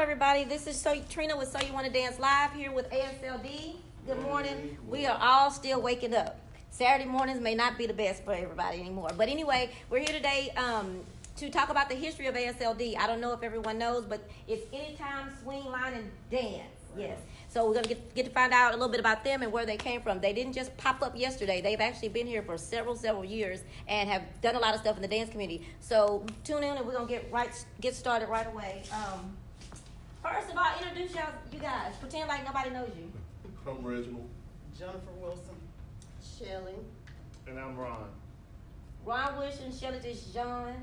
everybody. This is Trina with So You Want to Dance Live here with ASLD. Good morning. We are all still waking up. Saturday mornings may not be the best for everybody anymore. But anyway, we're here today to talk about the history of ASLD. I don't know if everyone knows, but it's Anytime Swing, Line, and Dance. Yes. So we're going to get to find out a little bit about them and where they came from. They didn't just pop up yesterday. They've actually been here for several years and have done a lot of stuff in the dance community. So tune in and we're going to get started right away. First of all, introduce you guys. Pretend like nobody knows you. I'm Reginald. Jennifer Wilson. Shelley. And I'm Ron. Ron Wilson, Shelley Dijon,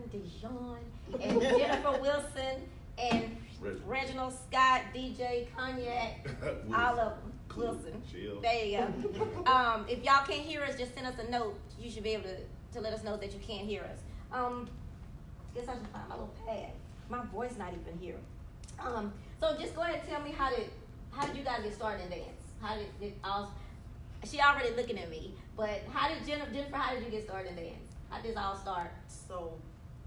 and Jennifer Wilson, and Reginald Scott, DJ Cognac, all of them. Wilson. Chill. There you go. If y'all can't hear us, just send us a note. You should be able to let us know that you can't hear us. Guess I should find my little pad. My voice not even here. So just go ahead and tell me how did you guys get started in dance? How did it all? She already looking at me, but how did Jennifer? How did you get started in dance? How did this all start? So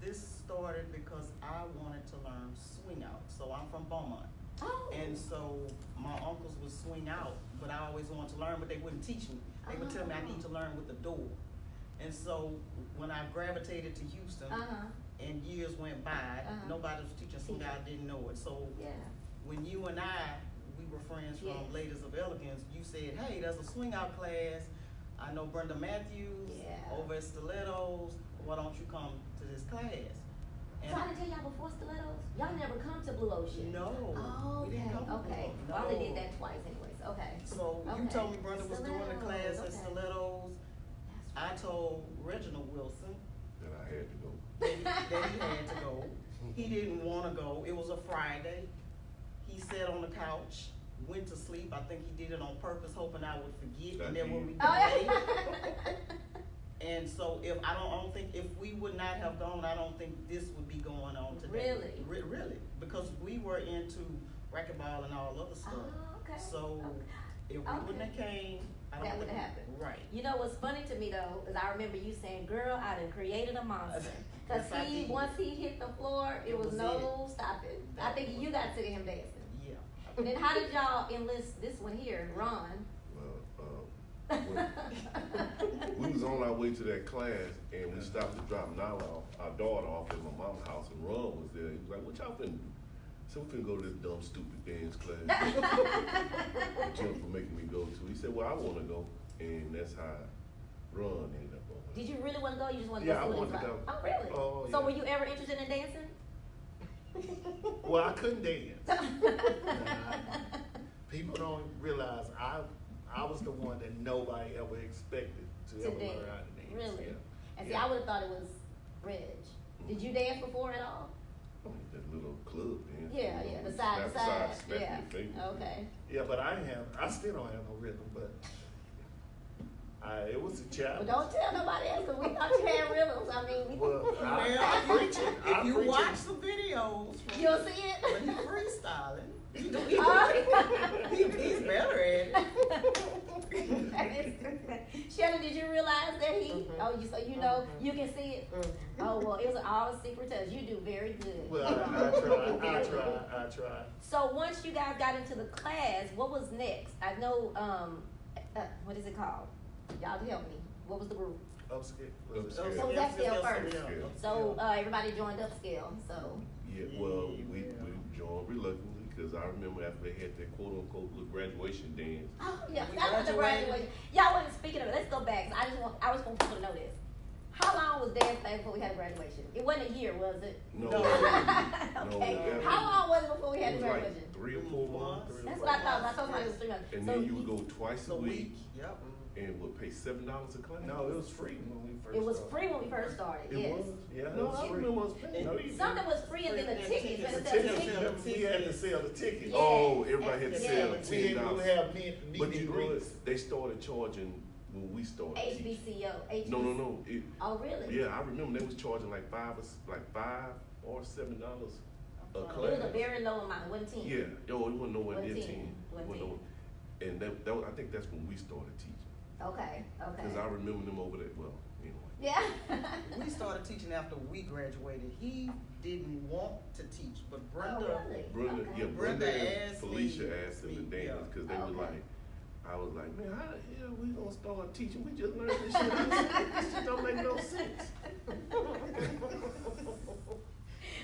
this started because I wanted to learn swing out. So I'm from Beaumont. Oh. And so my uncles would swing out, but I always wanted to learn, but they wouldn't teach me. They would tell me I need to learn with the door. And so when I gravitated to Houston, and years went by, nobody was teaching swing out, I didn't know it. So when you and we were friends from Ladies of Elegance, you said, hey, there's a swing out class. I know Brenda Matthews over at Stilettos. Why don't you come to this class? And so I didn't tell y'all before Stilettos? Y'all never come to Blue Ocean? No. Oh, we didn't come to okay. Blue Ocean. I only did that twice anyways. Okay. So you told me Brenda was doing the class at Stilettos. I told Reginald Wilson That I had to go. that he had to go. He didn't want to go. It was a Friday. He sat on the couch, went to sleep. I think he did it on purpose, hoping I would forget. And then when we delayed, and so if I don't think if we would not have gone, I don't think this would be going on today. Really? Really, because we were into racquetball and all other stuff. Oh, okay. So if we wouldn't have came, I don't that would think have happened. Right. You know what's funny to me though is I remember you saying, "Girl, I done created a monster." Because Yes, once he hit the floor, it was no stopping. I think you got sick of him dancing. Yeah. And then how did y'all enlist this one here, Ron? We was on our way to that class and we stopped to drop Nala off, our daughter off at my mom's house, and Ron was there. He was like, what y'all finna do? So we finna go to this dumb, stupid dance class. Jennifer making me go to. He said, well, I wanna go. And that's how Ron ended up going. Did you really want to go? You just want to go? I wanted to go. Oh, really? Oh, So yeah. were you ever interested in dancing? Well, I couldn't dance. People don't realize I was the one that nobody ever expected to ever dance. learn how to dance. Really? Yeah. And see, I would have thought it was Reg. Did you dance before at all? That little club dance. Yeah, the side to side. Snap Yeah. your fingers. Okay. Yeah, but I still don't have no rhythm, but it was a challenge. Well, don't tell nobody else because we thought you had rhythms. I mean, Well, Well, I preach it. if I you preach watch it. some videos, from you'll see it. when he's freestyling, he's better at it. Shannon, did you realize that he? Oh, so you know you can see it. Oh well, it was all a secret touch. You do very good. Well, I try. So once you guys got into the class, what was next? I know. What is it called? Y'all help me. What was the group? Upscale. So was upscale first. Upscale. So everybody joined upscale. So Yeah, well, we joined reluctantly because I remember after they had that quote unquote little graduation dance. oh yeah, We that's the graduated. graduation. Y'all wasn't speaking of it. Let's go back. I just want people to know this. How long was dance thing before we had a graduation? It wasn't a year, was it? No. Okay. No, How long was it before we had It the was graduation? like 3 or 4 months. That's what I thought. I told somebody it was 3 months. And So then you would go twice a The week week. Yep. and would pay $7 a class. No, it was free when we first it was started. free when we first started. It Yes. was? Yeah, it No, was I free. remember it was paying. No, you Something was free and then the tickets. tickets. Instead of Tickets, tickets. remember, we had to sell the tickets. Yeah. Oh, everybody had to Yeah. sell We $10. would have meet But you and know greets. what? They started charging when we started teaching. HBCO. No. Oh, really? Yeah, I remember they was charging like $5 or $7 a It class. was a very low amount. It wasn't 10. Yeah, it wasn't nowhere near 10. 10. Wasn't nowhere- And that I think that's when we started teaching. Okay. Because I remember them over there. Well, anyway. Yeah. We started teaching after we graduated. He didn't want to teach, but Brenda, Oh, really? Brenda, Okay. yeah, Brenda Brenda and asked Felicia me- asked them to me, dance yeah. because they were Okay. like, I was like, man, how the hell we gonna start teaching? We just learned this shit. This shit don't make no sense.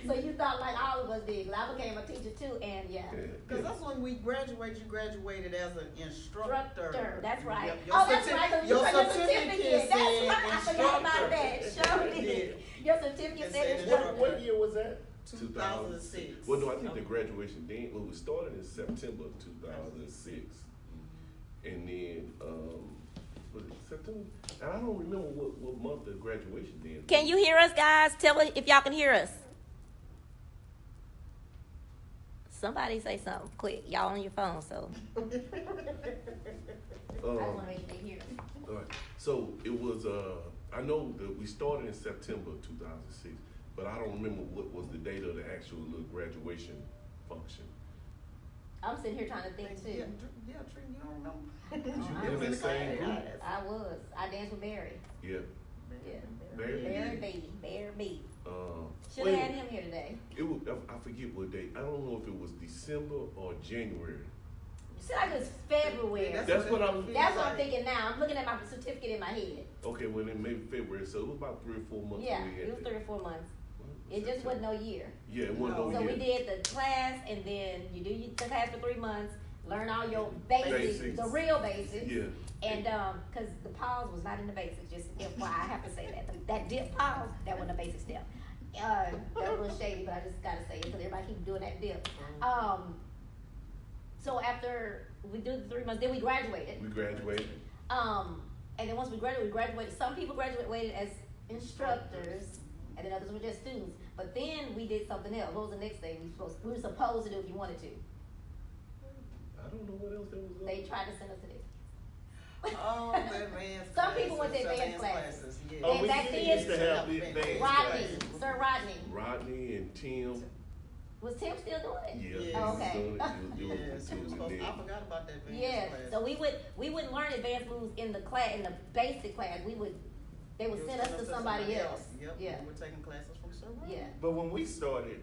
So you thought like all of us did, 'cause I became a teacher too, and yeah. because that's when we graduated. You graduated as an instructor. That's right. Yep, Oh, that's right. 'Cause you your got your certificate That's said right. I forgot about that. instructor. Sure did. Yeah. Your certificate It said said instructor. What year was that? 2006. Well, no, I think the graduation dance, well, we started in September of 2006. And then, was it September? And I don't remember what month the graduation dance. Can you hear us, guys? Tell me if y'all can hear us. Somebody say something quick. Y'all on your phone, so. I just want to make sure they hear me. All right. So it was, I know that we started in September of 2006, but I don't remember what was the date of the actual little graduation function. I'm sitting here trying to think too. Yeah, Trina, you don't remember? Was you It in was that same the group? class. I was. I danced with Barry. Yeah. Yeah. Barry? Barry B. Should Wait, have had him here today. It was, I forget what date. I don't know if it was December or January. You said like it was February. That's what I was- That's what I'm thinking now. I'm looking at my certificate in my head. Okay, well then maybe February, so it was about 3 or 4 months. Yeah, we had it was that. 3 or 4 months. Well, It just wasn't no year. Yeah, it wasn't No. no So year. we did the class, and then you do the class for 3 months, learn all your basics, Basics. the real basics. Yeah. And cause the pause was not in the basics, just FYI, I have to say that. That dip pause, that wasn't a basic step. That was a little shady, but I just gotta say it, because everybody keep doing that dip. So after we do the 3 months, then we graduated. We graduated. And then once we graduated, some people graduated as instructors, and then others were just students. But then we did something else. What was the next thing we were supposed to do if you wanted to? I don't know what else there was. They tried to send us to this. Oh, the advanced Some people went to classes, advanced classes. Yeah. Oh, we back then- used to have the advanced Rodney, classes. Sir Rodney. Rodney and Tim. Was Tim still doing it? Yeah. Yes. he was Okay. doing it. He was Yes, doing it was it supposed, then. I forgot about that advanced Yeah. class. So we wouldn't learn advanced moves in the class, in the basic class. They would It was send us sent to somebody else. Yep, Yeah. we were taking classes from Sir Rodney. Yeah. But when we started,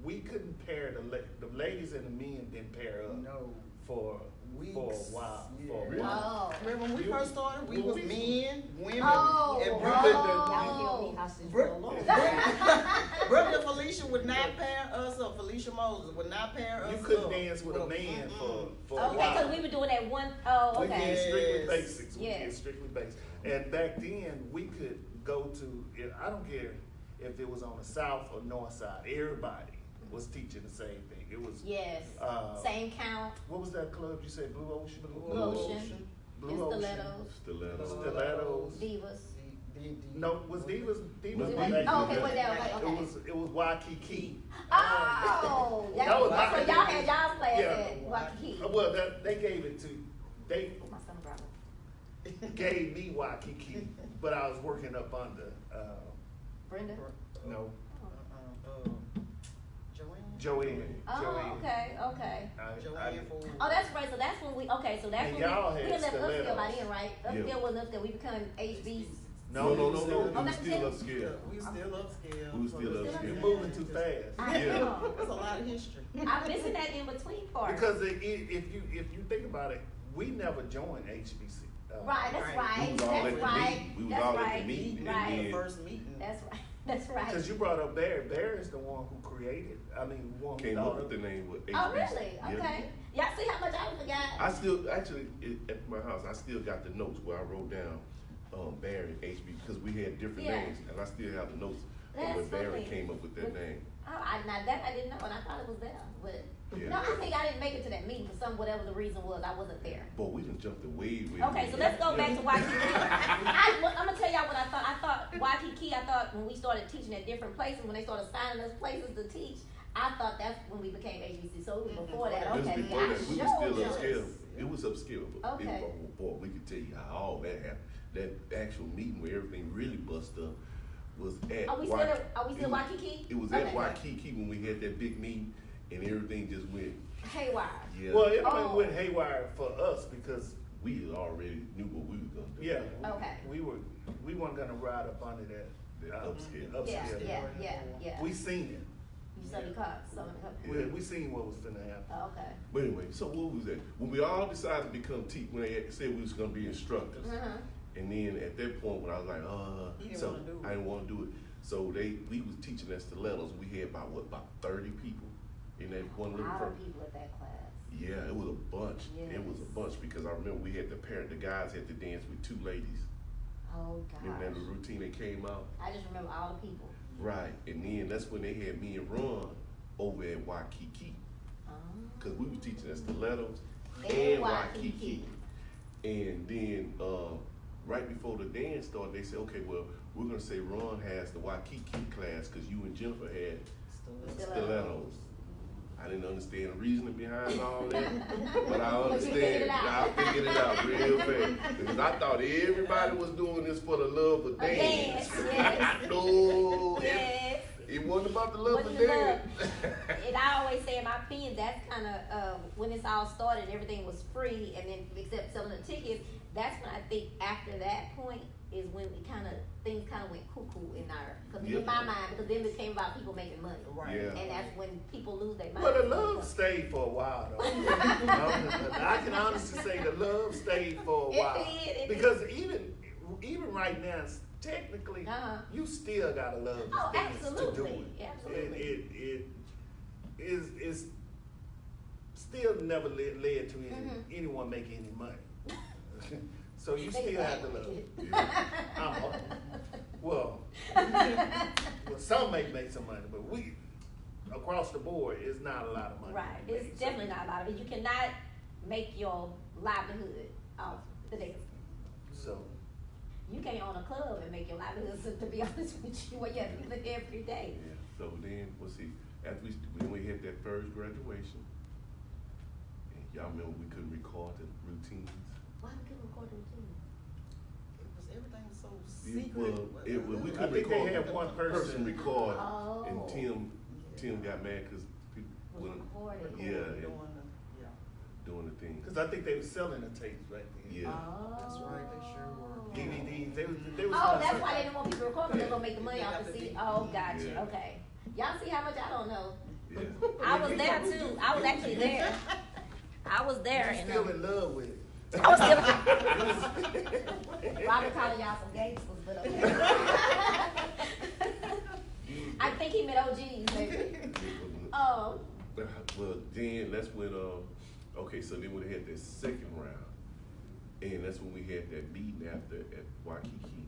we couldn't pair the ladies and the men didn't pair up No. for Weeks. a while. Yeah. For a Really? while. Oh. Remember when we You- first started, we when was we- men, women, Oh, and oh. Brenda. Y'all killed me hostage for Br- a long Br- time. Brenda Felicia would not pair us up. Felicia Moses would not pair us You up. couldn't dance with a Well, man mm-mm. for a Okay, while. because we were doing that one. Oh, We did okay. strictly Yes. basics. We Yes. did strictly basics. And back then, we could go to, I don't care if it was on the south or north side, everybody was teaching the same thing. It was, Yes. Same count. what was that club you said, Blue Ocean? Blue Ocean. Blue And Ocean. stilettos. Stilettos. Stilettos. Divas. No, was Divas? Was Divas it was Divas? actually Oh, okay, good. well, yeah, okay. It was Waikiki. Oh, That was my- so y'all had y'all's class Yeah. at Waikiki. Well, they gave it to, they Oh, my son brought it. gave me Waikiki, but I was working up under, Brenda. no, Joanne. Joanne. Oh, Joanne. okay. Joanne for. Oh, that's right. So that's when we. Okay, so that's And when y'all we had left upscale by stilettos. then, right? Yeah. Upscale wasn't upscale. We become HBs. No. we It was was not still still- upscale. We still upscale. We was still upscale. You're moving too fast. I Yeah. know. That's a lot of history. I'm missing that in between part. Because if you think about it, we never joined HBC. Right, that's Right. right. We was all at That's the right. meeting. We was That's all at the right. meeting, and Right. then- First meeting. That's right. That's right. Because you brought up Barry. Barry's the one who created. I mean, one who Came thought up with of the name with Oh, HBC. really? Yeah. Okay. Y'all see how much I forgot? I still actually at my house. I still got the notes where I wrote down Barry HB because we had different Yeah. names, and I still have the notes of That's when Barry funny. came up with that name. Oh, now that I didn't know, and I thought it was there, but Yeah. no, I think I didn't make it to that meeting for whatever the reason was. I wasn't there. Boy, we done jumped way. Okay, so let's go back to Waikiki. I'm gonna tell y'all what I thought. I thought Waikiki. I thought when we started teaching at different places, when they started signing us places to teach, I thought that's when we became HBC. So it was before that. It was Okay, before yeah, that. We sure was still was. upscale. It was upscale, but Okay. boy, we could tell you how all that happened. That actual meeting where everything really bust up was at. Are we still Waikiki? It was Okay. at Waikiki when we had that big meeting, and everything just went. Haywire. Yeah. Well, it Oh. went haywire for us because we already knew what we was gonna do. Yeah. Okay. We weren't gonna ride up under that. Upscale. Yeah, Upscale. yeah. We seen it. You saw the cops, some of the cops. Yeah. We seen what was finna happen. Oh, okay. But anyway, so what was that? When we all decided to become when they said we was gonna be instructors, and then at that point when I was like, He didn't so wanna do it. I didn't want to do it. So we was teaching us stilettos. We had about 30 people in that one A little lot program. of people at that class. Yeah, it was a bunch. It was a bunch because I remember we had the guys had to dance with 2 ladies. Oh Remember that gosh. the routine that came out? I just remember all the people. Right, and then that's when they had me and Ron over at Waikiki. Because we was teaching us stilettos and Waikiki. And then right before the dance started, they said, okay, well, we're going to say Ron has the Waikiki class because you and Jennifer had stilettos. I didn't understand the reasoning behind all that, but I understand. I figured it out real fast because I thought everybody was doing this for the love of dance. Yes. No, Yes. it wasn't about the love of Wasn't the dance. And I always say in my opinion, that's kind of when this all started, everything was free, and then except selling the tickets. That's when I think after that point is when we things kind of went cuckoo in my mind, because then it came about people making money, Right. Yeah. and that's when people lose their mind. Well, the love stayed for a while, though. I can honestly say the love stayed for a while. It did. Because even right now, technically, you still gotta love this Oh, dance to do absolutely. it. Absolutely. It's still never led to anyone making any money. So you still have to love it. Well, some may make some money, but we, across the board, it's not a lot of money. Right. It's definitely not a lot of it. You cannot make your livelihood off the dance. So, You can't own a club and make your livelihood, so to be honest with you, where you have to live every day. Yeah. So then, after we had that first graduation, and y'all remember we couldn't record the routines. Why we couldn't record the routine? Everything was so We secret. couldn't I think they record. had one person record, Oh. and Tim got mad because people wouldn't Recorded. Yeah. doing the thing. because I think they were selling the tapes back then. Yeah. Oh. That's right, they sure were. DVDs, they was Oh, that's why they didn't want people to record, because they're gonna make the money They off got the the CD. DVD. Oh, gotcha, Yeah. okay. Y'all see how much I don't know? Yeah. I was there too. I was actually there. I was there. You're And still in love with it. I was still. Robert calling y'all some gangsters, but okay. I think he meant OGs, maybe. Oh. Well, then that's when okay, so then we had that second round, and that's when we had that meeting after at Waikiki,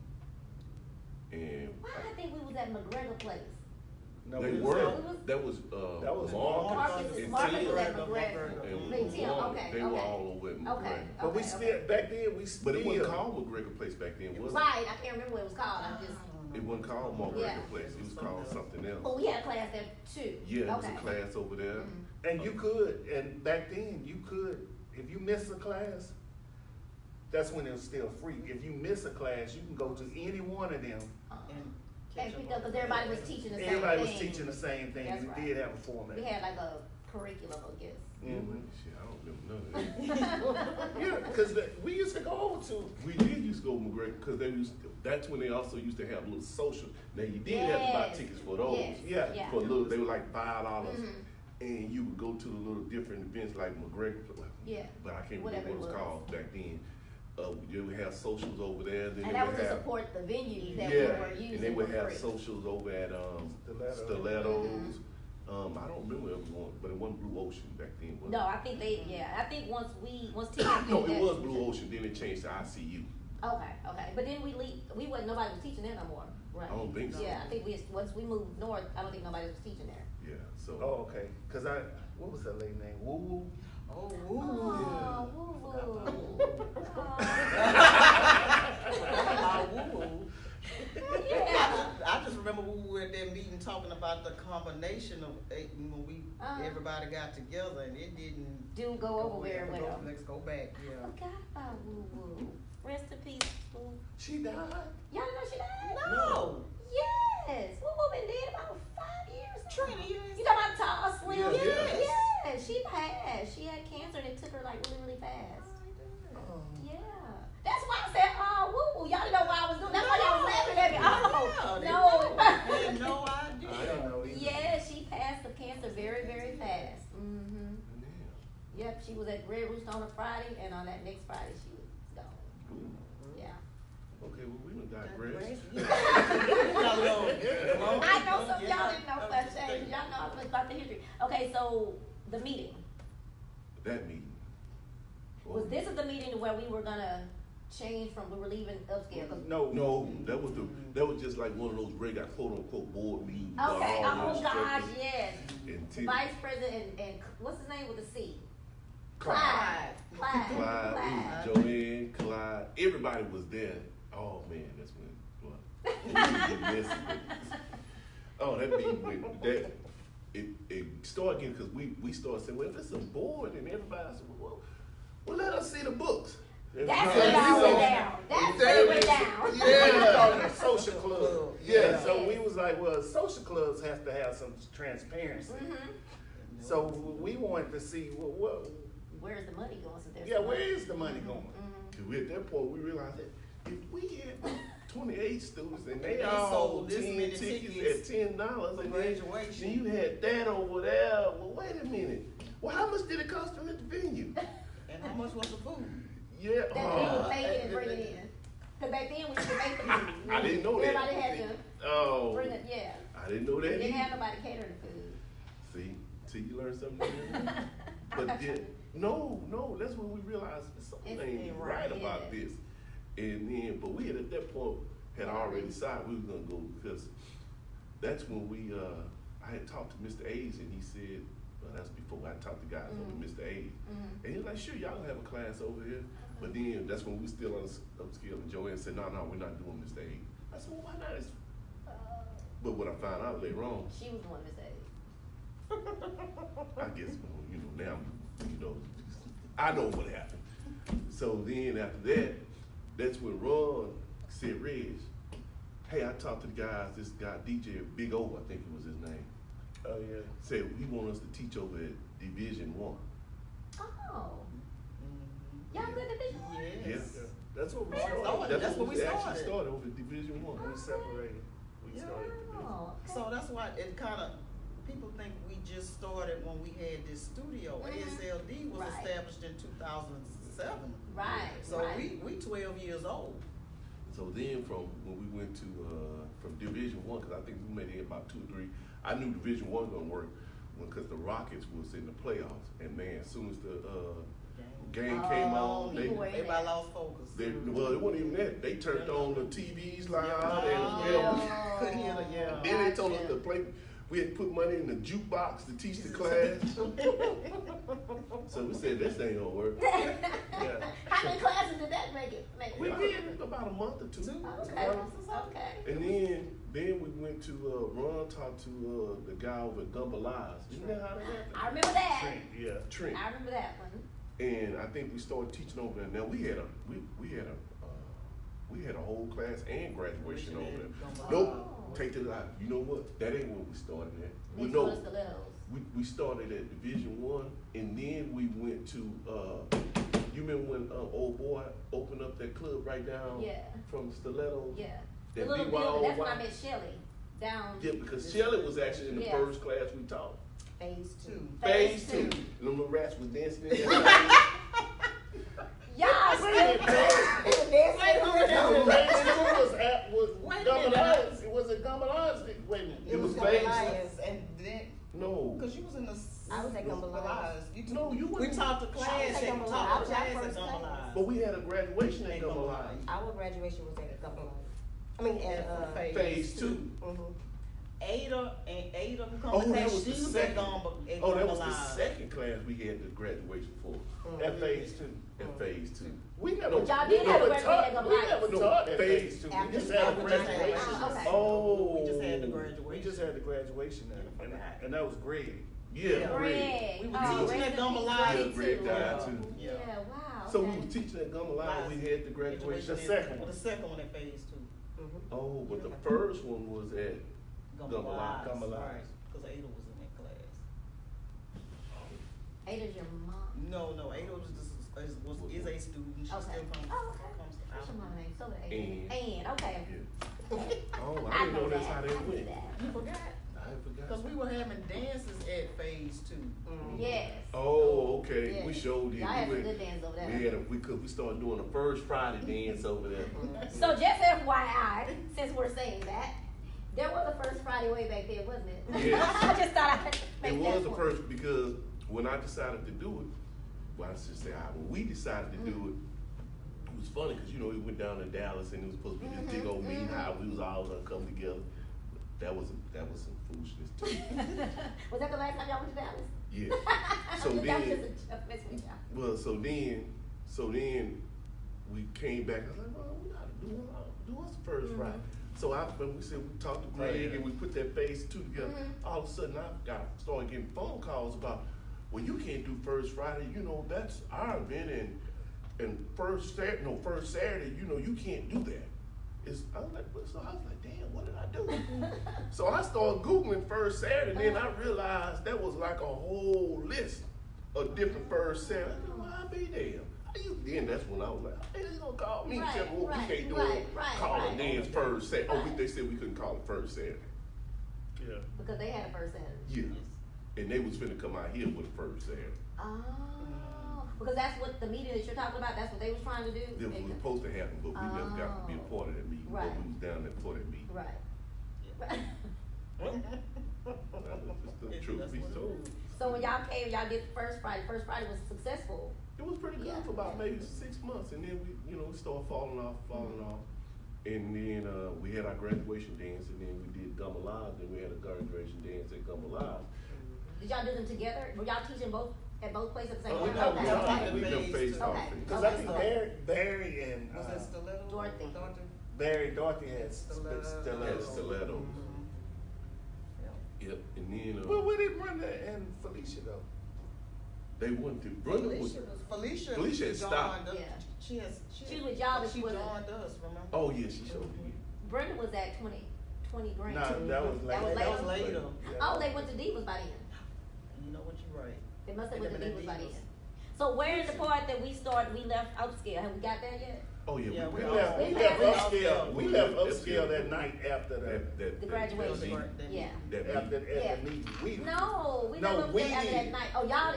and Why I think we was at McGregor Place. No, they we was were. at- That was was Marcus and Marcus Tim, was at Tim. McGregor. and Wait, Tim, okay, they were okay. all over at McGregor. Okay. But we still, back then, we still. But it wasn't called McGregor Place back then, was it? Right, I can't remember what it was called. I just. It wasn't called McGregor Yeah. Place. It was called something else. But we had a class there too. Yeah, it was Okay. a class over there. And you could, and back then, you could, if you miss a class, that's when it was still free. If you miss a class, you can go to any one of them. And because everybody was teaching the same Everybody thing. was teaching the same thing. That's We right. did have a format. We had like a curriculum, I guess. Mhm. Shit, I don't remember none of that. Yeah, because we used to go over to. We did used to go to McGregor because that's when they also used to have little social. Now you did have to buy Yes. tickets for those. Yes. Yeah. Yeah. For a little, they were like $5, and you would go to the little different events like McGregor. Yeah. But I can't Whatever remember what it was it was. called back then. You would have socials over there. Then And they that would was to have, support the venues that we yeah, were using. and they would for have free. socials over at Stilettos. I don't remember everyone, but it wasn't Blue Ocean back then. Was No, it? I think I think once Tim No, did it that- was Blue Ocean. Then it changed to ICU. Okay. But then nobody was teaching there no more. Right. I don't think so. Yeah, I think once we moved north, I don't think nobody was teaching there. Yeah. So. Oh, okay. Because what was that lady name? Woo Woo? Oh, Oh, woo-woo. Yeah. I just remember we were at that meeting talking about the combination of when everybody got together and it didn't Do go over very well. Let's go back, yeah. Forgot about Woo Woo. Rest in peace, Woo. She died? Y'all know she died? No. Yes. Woo Woo been dead about 5 years. Trina, You talking about tall, slim? Yeah, Yes. yes. Yes. She passed. She had cancer and it took her like really, really fast. Oh. Yeah. fast. Mm-hmm. Yeah. Yep, she was at Red Rooster on a Friday, and on that next Friday she was gone. Ooh. Yeah. Okay, well, we done digress. I know some of y'all didn't know flash change. Y'all know I was about the history. Okay, so the meeting. That meeting. Was this is the meeting where we were gonna change from, we were leaving upscale? 'Cause- No, that was just like one of those regular quote unquote board meetings. with Okay, all oh the gosh, instructors yes. and The vice president and what's his name with a C? Clyde. Clyde. Clyde, Joanne, Clyde, everybody was there. Oh man, that's when we get messy with this. Oh, that meeting went that it started again because we started saying, well, if it's a board and everybody said, well, let us see the books. That's when it all went down. That's when it went down. Yeah, social club. Yeah. So we was like, well, social clubs have to have some transparency. Mm-hmm. So we wanted to see what Where's the money going? So there's yeah, where is the money going? Mm-hmm. At that point, we realized that if we had 28 students and they They all sold this 10 many tickets tickets at $10, for and graduation. then you had that over there. Well, wait a minute. Well, how much did it cost them at the venue? And how much was the food? Yeah. That they would pay it and bring it in. Because back then we used to make the food. I didn't know that. Everybody had to Oh, bring it, yeah. I didn't know that. We didn't either. have nobody catering the food. See, you learned something new. But then, no, that's when we realized something ain't right about this. And then, but we had at that point had already decided we was gonna go because that's when I had talked to Mr. A's and he said, well, that's before I talked to guys over Mr. A's. And he was like, sure, y'all can have a class over here. But then that's when we still on upscale and Joanne said, no, we're not doing Mr. A's. I said, well, why not? But what I found out later on, She was the one that said. I guess, now, I know what happened. So then after that, that's when Ron said, Reg, hey, I talked to the guys, this guy, DJ Big O, I think it was his name. Oh yeah. Said, he want us to teach over at Division 1. Oh. Y'all good Division 1? Yes. Yeah. That's what we That's started. That's what we actually started. started over at Division 1. We separated. We started. Oh, okay. So that's why it kind of, people think we just started when we had this studio. ASLD was Right. established in 2007. Right. So right. we 12 years old. So then from when we went to, from Division 1, because I think we made it about 2 or 3, I knew Division 1 gonna work because the Rockets was in the playoffs. And man, as soon as the game came on, people were- Everybody lost focus. well, it wasn't even that. They turned on the TVs loud Oh. Couldn't hear the, and then they told us to play. We had to put money in the jukebox to teach the class. So we said this ain't gonna work. Yeah. How many classes did that make it? We did about a month or two. Okay. Okay. And then we went to Ron talked to the guy over at Gumbo Lives. You know how that happened? I remember that. Trent, yeah. Trent. I remember that one. And I think we started teaching over there. Now we had a whole class and graduation over there. Nope. Take that out. You know what? That ain't where we started at. Next No. was Stilettos. We started at Division 1, and then we went to. You remember when old boy opened up that club right down from Stilettos? Yeah. The That little BYOY. building. That's when I met Shelly. Down. Yeah, because Shelley was actually in the Yeah. first class we taught. Phase 2. Phase 2. Them rats was dancing in that. Y'all still Phase 2 was Gumbo Lives. It was at Gumbo Lives. Wait a minute. It was Gumbo phase. Lives, and then No. because you was in the I was at Gumbo Lives. No, you We wasn't. taught the class. I was at at Gumbo taught Lives. the I was class at at first Gumbo class. Lives. But we had a graduation at Gumbo Lives. Our graduation was at Gumbo Lives. I mean, at Phase 2. Ada who Oh, come to that class, was she the was second. at Gumbo Oh, that was the Lives. second class we had the graduation for. At Phase 2. At Phase 2. We never. But y'all did have a graduation at Gumbo We Lives. never No, taught at Phase Phase 2. After- We just had a after graduation. Okay. Oh. We just had the We graduation. just had the graduation there, and that was Greg. Yeah, Greg. Greg. We were Oh, teaching rest at in Gumbo peace, Lives. Yeah, Greg, Greg too. died too. Yeah, wow. So okay. we was teaching at Gumbo Lives. We had the graduation. The second one. The second one at Phase 2. Oh, but the first one was at Gumbo Lives. Gumbo Lives. Because Ada was in that class. Ada's your mom. No, Ada was just is a student. She Okay. still comes. Oh, okay. Comes What's your out. mom's name? So did Ann. Ann. Okay. Yeah. Oh, I didn't know that's how I they knew went. that. You forgot? I forgot. Cause we were having dances at phase 2. Yes. Oh, okay. Yes. We showed it. Y'all had some good dance over there. We started doing the first Friday dance over there. So just FYI, since we're saying that, there was a first Friday way back there, wasn't it? Yes. I just thought I'd make It that was the point. first because when I decided to do it, well, I should say when we decided to do it was funny because we went down to Dallas and it was supposed to be this big old meeting how we was all gonna come together. That was some foolishness too. Was that the last time y'all went to Dallas? Yeah. So That was then, just a mess with y'all. well, so then we came back. I was like, well, we gotta do us the first Friday. So when we said we talked to Greg and we put that phase 2 together, all of a sudden I started getting phone calls about, well, you can't do first Friday. That's our event, and first Saturday, you can't do that. I was like, damn, what did I do? So I started Googling first Saturday, and then I realized that was like a whole list of different first Saturday. I said, well, I'll be damn. Then that's when I was like, hey, they gonna call me and tell me what we can't do call a dance first Saturday. Oh, they said we couldn't call it first Saturday. Yeah. Because they had a first Saturday. Yeah. And they was finna come out here with a first Saturday. Oh, because that's what the meeting that you're talking about, that's what they was trying to do? That was supposed to happen, but we never got to be a part of that meeting. Right. But we was down there for that meeting. Right. That was just the truth be told. So when y'all came, y'all did first Friday was successful. It was pretty good for about maybe 6 months, and then we started falling off. And then we had our graduation dance, and then we did Gumma Live, then we had a graduation dance at Gumma Live. Did y'all do them together? Were y'all teaching at both places at the same We time? never faced off. Okay. Because I think Barry and Was that Stiletto? Dorothy. Dorothy had Stiletto. Had stilettos. Yep, and then Well, where did Brenda and Felicia go? they went to Brenda was. Felicia had stopped. joined us. Yeah. She She was with y'all, but she she wasn't. joined us, remember? Oh yeah, she showed me. Brenda was at 20 grand. No, that was That was later. That was later? later. Oh, they went to Divas by then. You know what, you're right. They must have They went to been at Divas by Divas. then. So where's the part that we left upscale? Have we got there yet? Oh yeah, Yeah, We we left We upscale. We left That's upscale good. that night after The graduation. meeting. Yeah. after Yeah. the meeting. No, we No, never we went after that did. night. Oh, y'all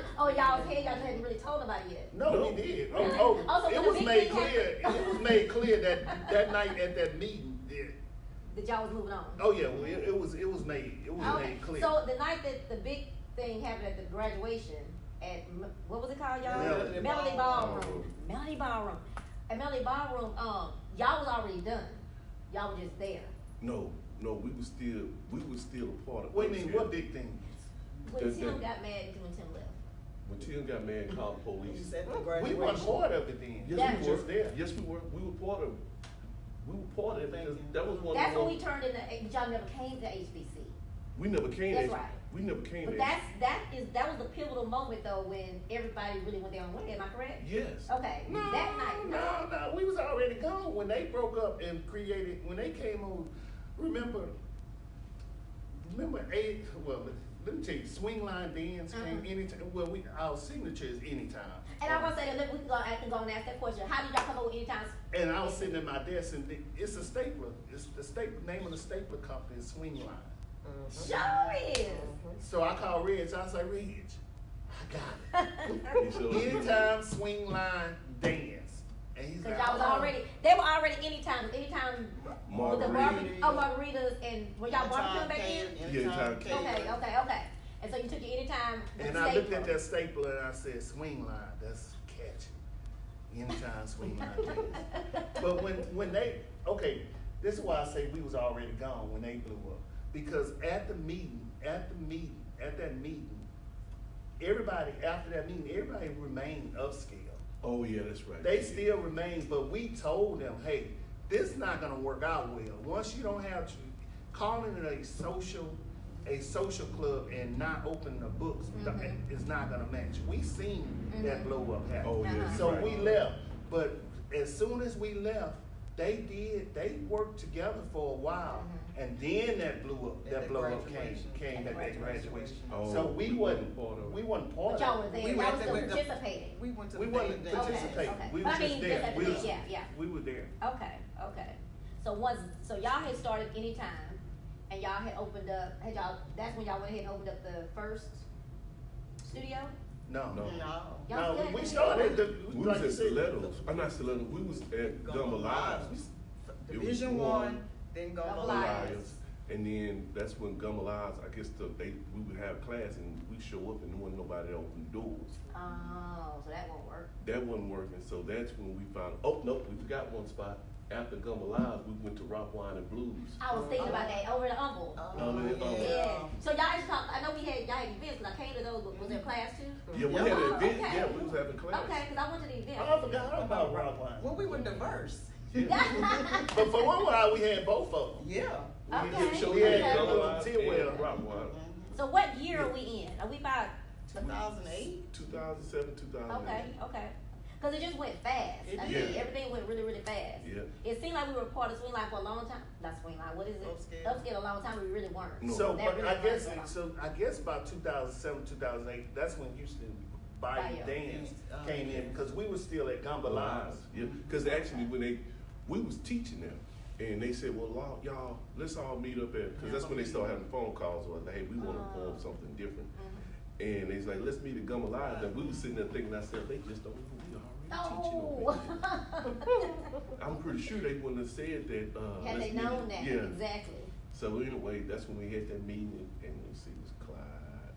was here, y'all hadn't really told nobody yet. No, No. we did. Really? Oh, Oh, so it when was the made meeting clear. It was made clear that night at that meeting. Yeah. That y'all was moving on. Oh yeah, well, it was made Okay, made clear. so the night that the big thing happened at the graduation at, what was it called, y'all? Melody Melody Ballroom. Ballroom. Melody Ballroom. At Melody Ballroom, y'all was already done. Y'all were just there. No, we were still a part of. What do you mean? upscale. What big thing? When That- Tim that- got mad and when Tim left. When Tim got mad and called the We police. was at the We graduation. weren't part of it then. Yes, That- we just were. there. Yes, we were. We were part of. We were part of it because that was one. That's of the when we ones- turned into, but y'all never came to HBC. We never came. That's to- right. We never came. But to- that was the pivotal moment though when everybody really went their own way. Am I correct? Yes. Okay. No, That night. no. We was already gone when they broke up and created. When they came on, remember? Well, let me tell you, Swing Line Dance came anytime. Well, our signature is anytime. And I'm gonna say that we can go and ask that question. How did y'all come up with anytime? And I was sitting at my desk, and it's a stapler. It's the name of the stapler company is Swing Line. Sure is. So I called Reg. I was like, Reg, I got it. He showed me. Anytime Swing Line Dance. And he's Cause like, y'all was "Oh." already, they were already anytime with the Margaritas. margaritas and were y'all barbecuing back then? Anytime cake. Okay. And so you took your anytime. And I looked at that stapler and I said, Swing Line, that's catchy. Anytime Swing Line Dance. But when they, okay, this is why I say we was already gone when they blew up. Because at that meeting, everybody, after that meeting, everybody remained upscale. Oh yeah, that's right. They still remain, but we told them, hey, this is not gonna work out well. Once you don't have to, calling it a social club and not open the books is not gonna match. We seen that blow up happen. Oh yeah. So right. we left, but as soon as we left, they worked together for a while, and then that blew up. At That the blow up graduation. came at that graduation. Oh, So we wasn't part of But y'all were it. there. We Y'all went was there still with the- participating. We went to We the wasn't day. participating. Okay. We But was I mean, just just there. at the We meeting, was, yeah. we were there. Okay. So y'all had started anytime, and y'all had opened up, that's when y'all went ahead and opened up the first studio? No. No. Y'all No, still we had- started the, We like was you at said. Stilettos. I'm not Stilettos. We was at Gumma Lives. It was Division one, then Gumma Gumma Lives. Lives. And then that's when Gumma Lives, I guess we would have class and we show up and there wasn't nobody that opened doors. Oh, so that won't work. That wasn't working, so that's when we found, oh, nope, we forgot one spot. After Gumma Lives, we went to Rock, Wine, and Blues. I was thinking about that over the Humble. Yeah. So y'all just talk. I know y'all had events because I came to those. Was there class too? Yeah, we had an Oh, event, okay. yeah, we was having class. Okay, because I went to the event. I forgot about Rock Wine. Well, we were diverse. But for one while, we had both of them. Yeah. Okay. So We we had had Gumma Lives Tidwell. and Rock, Wine. So what year are we in? Are we about? 2008. 2007, 2008. Okay. Because it just went fast. It I mean, did. everything went really, really fast. Yeah. It seemed like we were part of Swing Line for a long time. Not Swing Line. What is it? Upscale. Upscale a long time. We really weren't. No. So, That but really I weren't guess, so long. so I guess about 2007, 2008, that's when Houston Bayou Bayou. Dance came in, because we were still at Gumba Lives. Yeah, because actually we was teaching them, and they said, well, y'all, let's all meet up at, because that's when they started having phone calls, or like, hey, we want to form something different. And they was like, let's meet at Gumma Live. And we was sitting there thinking, ourselves, they just don't know we already teaching over here. I'm pretty sure they wouldn't have said that. Had let's they meet known at- that, Yeah. exactly. So anyway, that's when we had that meeting, and you see, it was Clyde,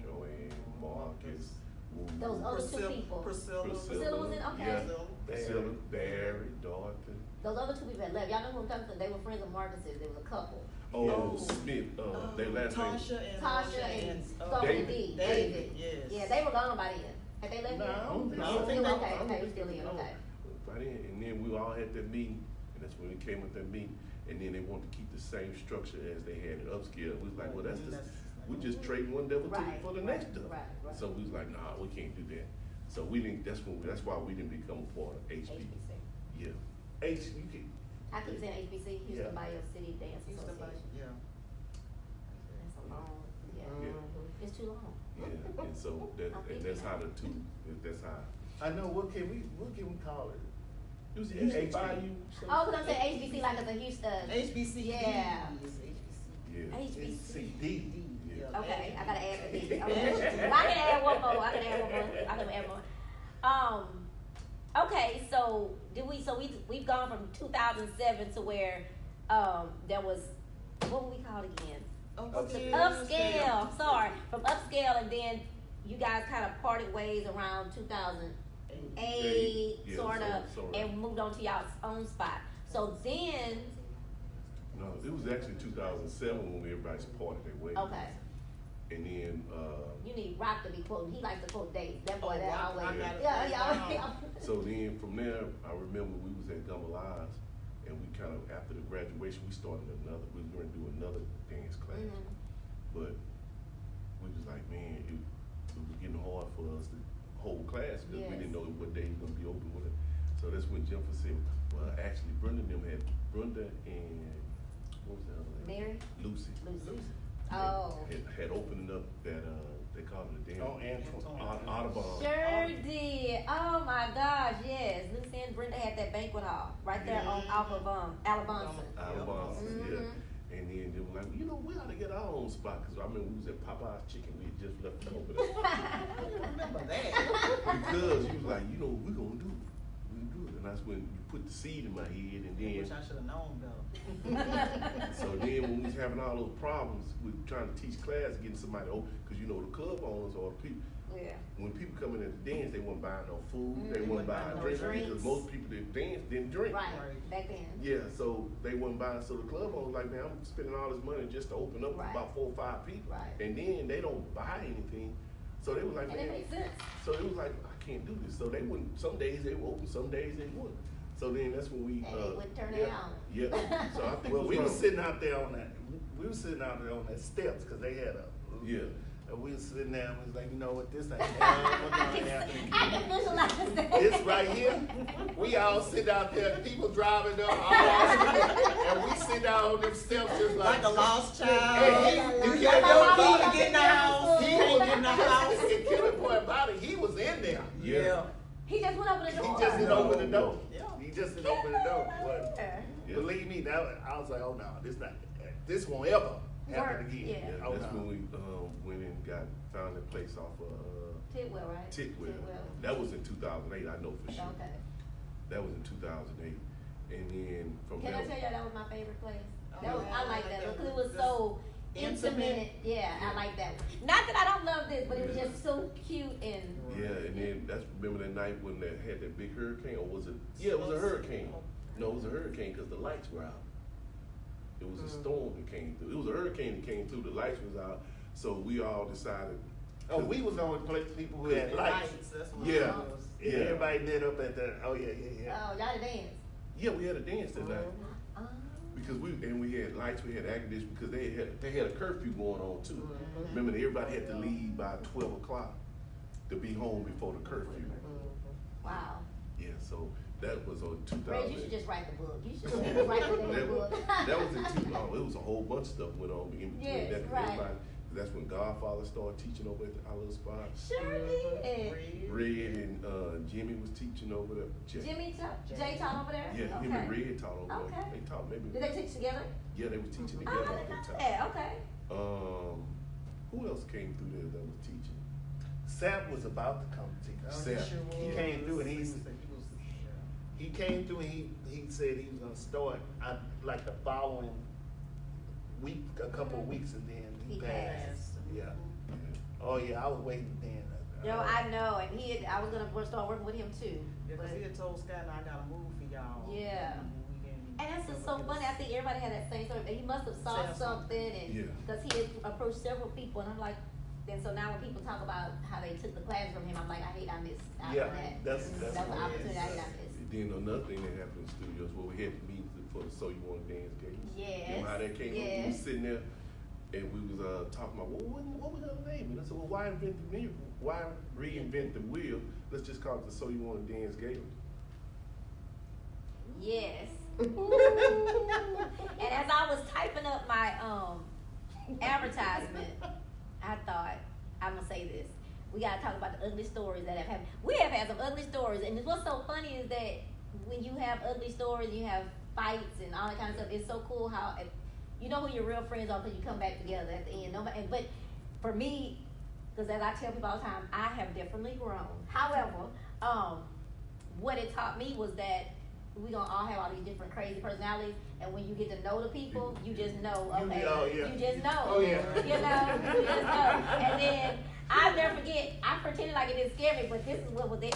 Joanne, Marcus, Woo, Those other two Priscilla- people. Priscilla. Priscilla was in? Okay. Yeah, Priscilla, Barry, Dorothy. Those other two people that left. Y'all know who I'm talking about? They were friends of Marcus's. There was a couple. Oh, Smith, their last name. Tasha and Tasha and David. D. David, yes. Yeah, they were gone by then. Had they left No, yet? I don't think No, I so. don't think Still they- okay. I don't Okay, think still they- in. no. Okay. Right in, and then we all had that meeting, and that's when we came with that meeting, and then they wanted to keep the same structure as they had at upscale. We was like, well, that's just, we just trade one devil Right, for the right, next devil. right. So we was like, nah, we can't do that. So we didn't. That's why we didn't become a part of HB. HBC. Yeah. You can, I keep saying HBC, Houston Yeah. Bayou City Dance Houston Bayou, Association. yeah. That's a long, yeah. Yeah. It's too long. Yeah, and so that's how the two. That's how. I know, what can we call it? It was Houston HB. Bayou. Oh, because I'm saying HBC like it's a Houston. HBC. Yeah. Is HBC. Yeah. HBC. CD. Yeah. Okay, I gotta add the D. Okay. I can add one more. I can add more. Okay, so we've gone from 2007 to where there was, what were we called again? Upscale. Sorry, from upscale, and then you guys kind of parted ways around 2008, Yeah, sort of, sort of. and moved on to y'all's own spot. So then, No, it was actually 2007 when everybody's parted their way. okay, And then, you need Rock to be quoting. He likes to quote dates. That boy, Oh, that Rock, always. I got it. Yeah. so then from there, I remember we was at Gumma Lives, and we kind of, after the graduation, we was going to do another dance class. Mhm. But we was like, man, it was getting hard for us to hold class, because we Yes. didn't know what day was going to be open with it. So that's when Jennifer said, well, actually, Brenda and what was the other name? Mary? Lucy. Lucy. Oh. Had opened up that, they called it a damn. Oh, Antoine. Audubon. Sure did. Oh my gosh, yes. Lucy and Brenda had that banquet hall right there on off of Alabama. Audubon, Mhm. yeah. And then they were like, you know, we ought to get our own spot, because I remember we was at Popeye's Chicken, we had just left it over there. I remember that. Because you was like, you know what we're gonna do? We can do it. And that's when you put the seed in my head, and I then wish I should have known better. so then when we was having all those problems with trying to teach class, getting somebody over, because you know the club owners or people, Yeah. when people come in at the dance, they wasn't buying no food, they Mhm. wasn't buying No drinks, drinks. because most people that dance didn't drink. Right. Right. Back then. Yeah, so they wasn't buying. So the club owner was like, man, I'm spending all this money just to open up Right. for about 4 or 5 people, Right. and then they don't buy anything. So they was like, And it man. makes sense. So it was like, I can't do this. So they wouldn't. Some days they were open, some days they wouldn't. So then that's when we. And they wouldn't turn it yeah, on. Yeah. So I think Well, we was was sitting out there on that, steps, because they had Yeah. and we was sitting there, and we was like, you know what, this ain't I can visualize that. This right here, we all sit out there, people driving up, and we sit down on them steps just Like a lost child. Hey, You yeah, can't no, go to get in the house. He You can't was get in the house. and killing boy about it, he was in there. Yeah. He just went over the He door. just didn't open the door. Yeah. He just didn't open the door. But Yeah. Yeah. believe me, I was like, oh no, this not. this won't ever happen again. Yeah. Yeah, Oh, that's no. when we went and found that place off of Tidwell, right? Tidwell. That was in 2008. I know for sure. Okay. That was in 2008, and then from Can there. I tell you that was my favorite place? Oh, That was, yeah, I like that yeah. because it was so intimate. Yeah, I like that one. Not that I don't love this, but it was just so cute and. Yeah, and then that's remember that night when they had that big hurricane, or was it? Yeah, it was a hurricane. No, it was a hurricane because the lights were out. It was a storm that came through. It was a hurricane that came through. The lights was out, so we all decided. Oh, we was the only people who had lights. That's what Yeah. it was. And Yeah. everybody lit up at the. Oh yeah. Oh, y'all dance. Yeah, we had a dance that night Oh. because we had lights, we had air conditioning because they had a curfew going on too. Remember, everybody had to leave by 12 o'clock to be home before the curfew. Wow. Yeah, so that was on 2000. Ray, you should just write the book. You should just write the damn book. That was in 2000. It was a whole bunch of stuff went on in between Yes, that. right. Everybody, that's when Godfather started teaching over at our little spot. Sure did. Red and Jimmy was teaching over there. Jay taught over there? Yeah, Okay. him and Red taught over Okay. there. They taught maybe. Did they teach together? Yeah, they was teaching Oh, together I at didn't know that time. that. Okay. Who else came through there that was teaching? Sap was about to come to Oh, us. he Seth. sure He was. came through and He he came through and he said he was gonna start like the following week, a couple of weeks, and then he He passed. passed. Yeah. Oh yeah, I was waiting then. Yo, I know, and I was gonna start working with him too. Yeah, But- cause he had told Scott and I gotta move for y'all. Yeah. We didn't- And that's just so funny. I think everybody had that same story. But he must have saw Said something, and Yeah. because he had approached several people, and I'm like, and so now when people talk about how they took the class from him, I'm like, I hate I missed out Yeah, on that. that's an what it opportunity I is. hate I missed. And then another thing that happened in studios where we had the meetings for the So You Want to Dance game. Yes. Remember how that came up? We Yes. was sitting there and we was talking about, well, what we gonna name it? I said, well, why reinvent the wheel? Let's just call it the So You Want to Dance game. Yes. And as I was typing up my advertisement, I thought, I'm gonna say this. We gotta talk about the ugly stories that have happened. We have had some ugly stories, and what's so funny is that when you have ugly stories, you have fights and all that kind of stuff. It's so cool how you know who your real friends are because you come back together at the end. But for me, because as I tell people all the time, I have definitely grown. However, what it taught me was that we gonna all have all these different crazy personalities, and when you get to know the people, you just know, okay, you just know, Oh, yeah. you know, you just know. And then I'll never forget, I pretended like it didn't scare me, but this is what was it.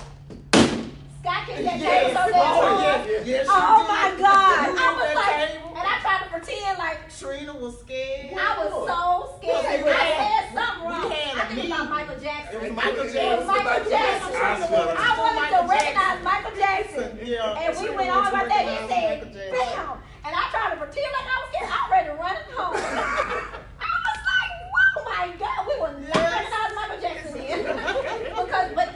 Scott kicked that table so damn hard. Yes, she Oh did. my God! You I was that like, table. and I tried to pretend like Trina was scared. I was so scared. We I had- said something we wrong. had I a think about meeting. Michael Jackson. It was Michael It was Jackson. Michael Jackson. I wanted to recognize Michael Jackson. Yeah. And we Trina went wanted on to right there. He recognize said, Michael Jackson. damn. And I tried to pretend like I was scared. I was ready to run home. I was like, oh my God. We were not recognize Michael Jackson then. But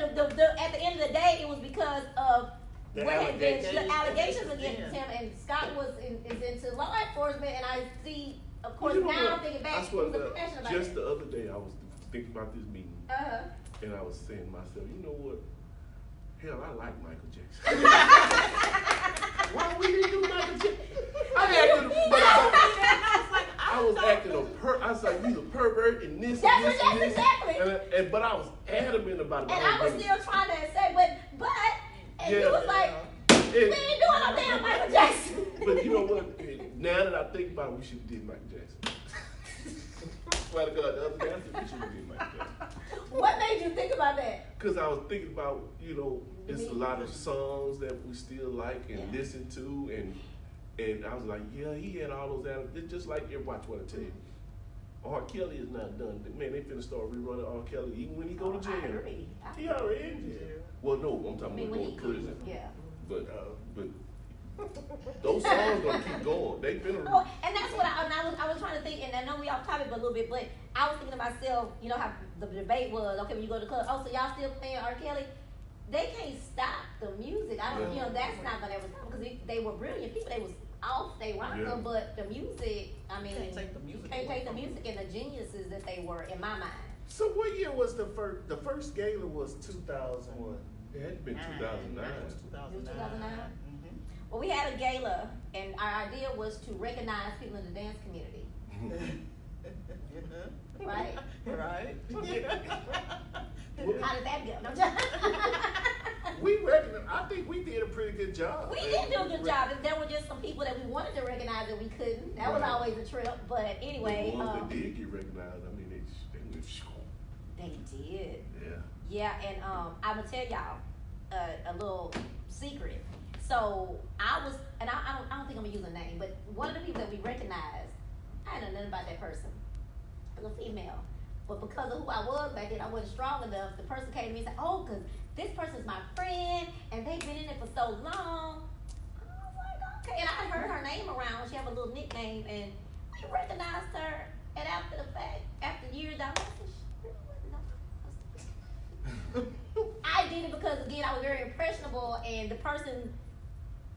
at the end of the day, it was because of The what had been allegations. the allegations against Yeah. him. And Scott is into law enforcement. And I see, of course, You know now what? I'm thinking I back, he swear was a to professional God, about just it. the other day I was thinking about this meeting Uh-huh. and I was saying to myself, you know what? Hell, I like Michael Jackson. Why we didn't do Michael Jackson? I was acting I was like, he's a pervert and this That's and this and this. exactly. But I was adamant about it. And I was still trying to say, but, and he Yeah. was like, we ain't doing no damn Michael Jackson. But you know what? Now that I think about it, we should have did Michael Jackson. Swear to God, the other day I said we should have did Michael Jackson. What made you think about that? Because I was thinking about, it's a lot of songs that we still like and Yeah. listen to, and I was like, yeah, he had all those albums. It's just like, watch what I tell you. R. Kelly is not done. Man, they finna start rerunning R. Kelly even when he go to jail. I agree. He already in jail. Well, no, I'm I talking mean, about when he going to prison. yeah. But those songs gonna keep going. They finna. Oh, and that's what I was trying to think, and I know we off topic a little bit, but I was thinking to myself, you know how the debate was, okay, when you go to the club, oh, so y'all still playing R. Kelly? They can't stop the music. I don't, Yeah. that's not gonna ever stop because they were brilliant people. They was off, they rocked Yeah. them, but the music, I mean, Can't take the music you can't away take the from music and the geniuses that they were in my mind. So what year was the first? The first gala was 2001. It had been 2009. It was 2009. 2009? Well, we had a gala, and our idea was to recognize people in the dance community. Right? Right. How did that go? No, I'm just- We reckon. I think we did a pretty good job. We did do a good job. And there were just some people that we wanted to recognize that we couldn't. That was Right. always a trip. But anyway, The ones that did get recognized, I mean, they went, they did. yeah. Yeah, and I'm gonna tell y'all a little secret. So I was, and I don't think I'm gonna use a name, but one of the people that we recognized, I didn't know nothing about that person. It was a female, but because of who I was back then, I wasn't strong enough. The person came to me and said, "Oh, cause this person's my friend, and they've been in it for so long." I was like, "Okay," and I heard her name around. She have a little nickname, and we recognized her. And after the fact, after years, I was like, I did it because again I was very impressionable, and the person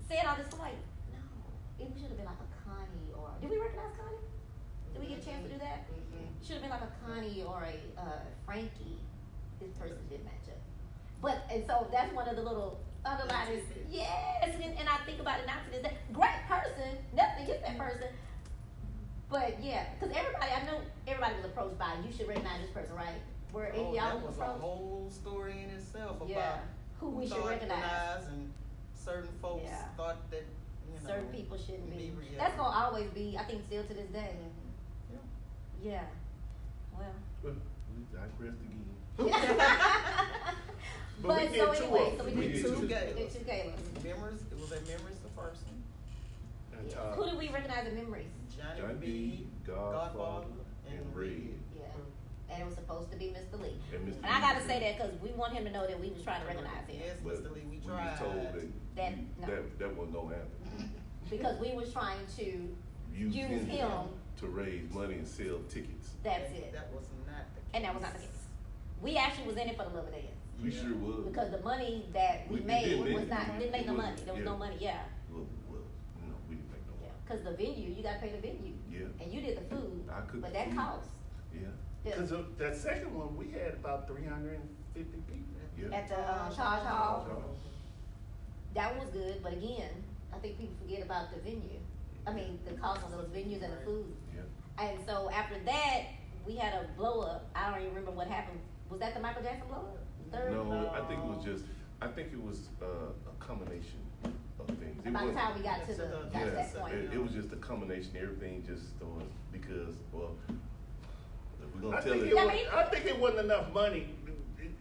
said all this. I'm like, no, it should have been like a Connie, or did we recognize Connie? Did we get a chance to do that? It should have been like a Connie or a Frankie. This person didn't match up, but and so that's one of the little underliners. Yes, and I think about it now to this day. Great person, nothing against that person, but yeah, because everybody I know everybody was approached by you should recognize this person, right? Were any of y'all that was a approached? whole story in itself about Yeah. Who we should thought recognize. and certain folks Yeah. thought that, you know, Certain people shouldn't be. yeah. That's gonna always be, I think, still to this day. Yeah. Well. Well, we digressed again. But But we did so two anyway, of so we them. did We two. did two We did galas. two galas. Memories, it was at Memories the first one. And, Who did we recognize in memories? Johnny John B, B, Godfather, and Red. Yeah. And it was supposed to be Mr. Lee. And Mr. And I gotta Lee. say that because we want him to know that we was trying to recognize him. Yes, But Mr. Lee, we was tried. told that That no, that was no happen. because we was trying to use him. to raise money and sell tickets. That's it. That was not the case. And that was not the case. We actually was in it for the love of dance. We Yeah. sure was. Because the money that we We made didn't make was it. not, didn't make no It money. wasn't- There was yeah. no money, yeah. Well, no, we didn't make no Yeah. money. Because the venue, you gotta pay the venue. Yeah. And you did the food. I cooked But the that food. costs. Yeah. Yeah. Because that second one, we had about 350 people. Yeah. At the Taj Hall. That one was good, but again, I think people forget about the venue. I mean, the cost of those venues and the food. Yeah. And so after that, we had a blow up. I don't even remember what happened. Was that the Michael Jackson blow up? Third? No, I think it was just. I think it was a combination of things. It By the wasn't- time we got to To the- got to Yes, that point. it was just a combination. Everything just was because, well, if we're gonna I tell think, it. it Yeah, was, I mean- I think it wasn't enough money.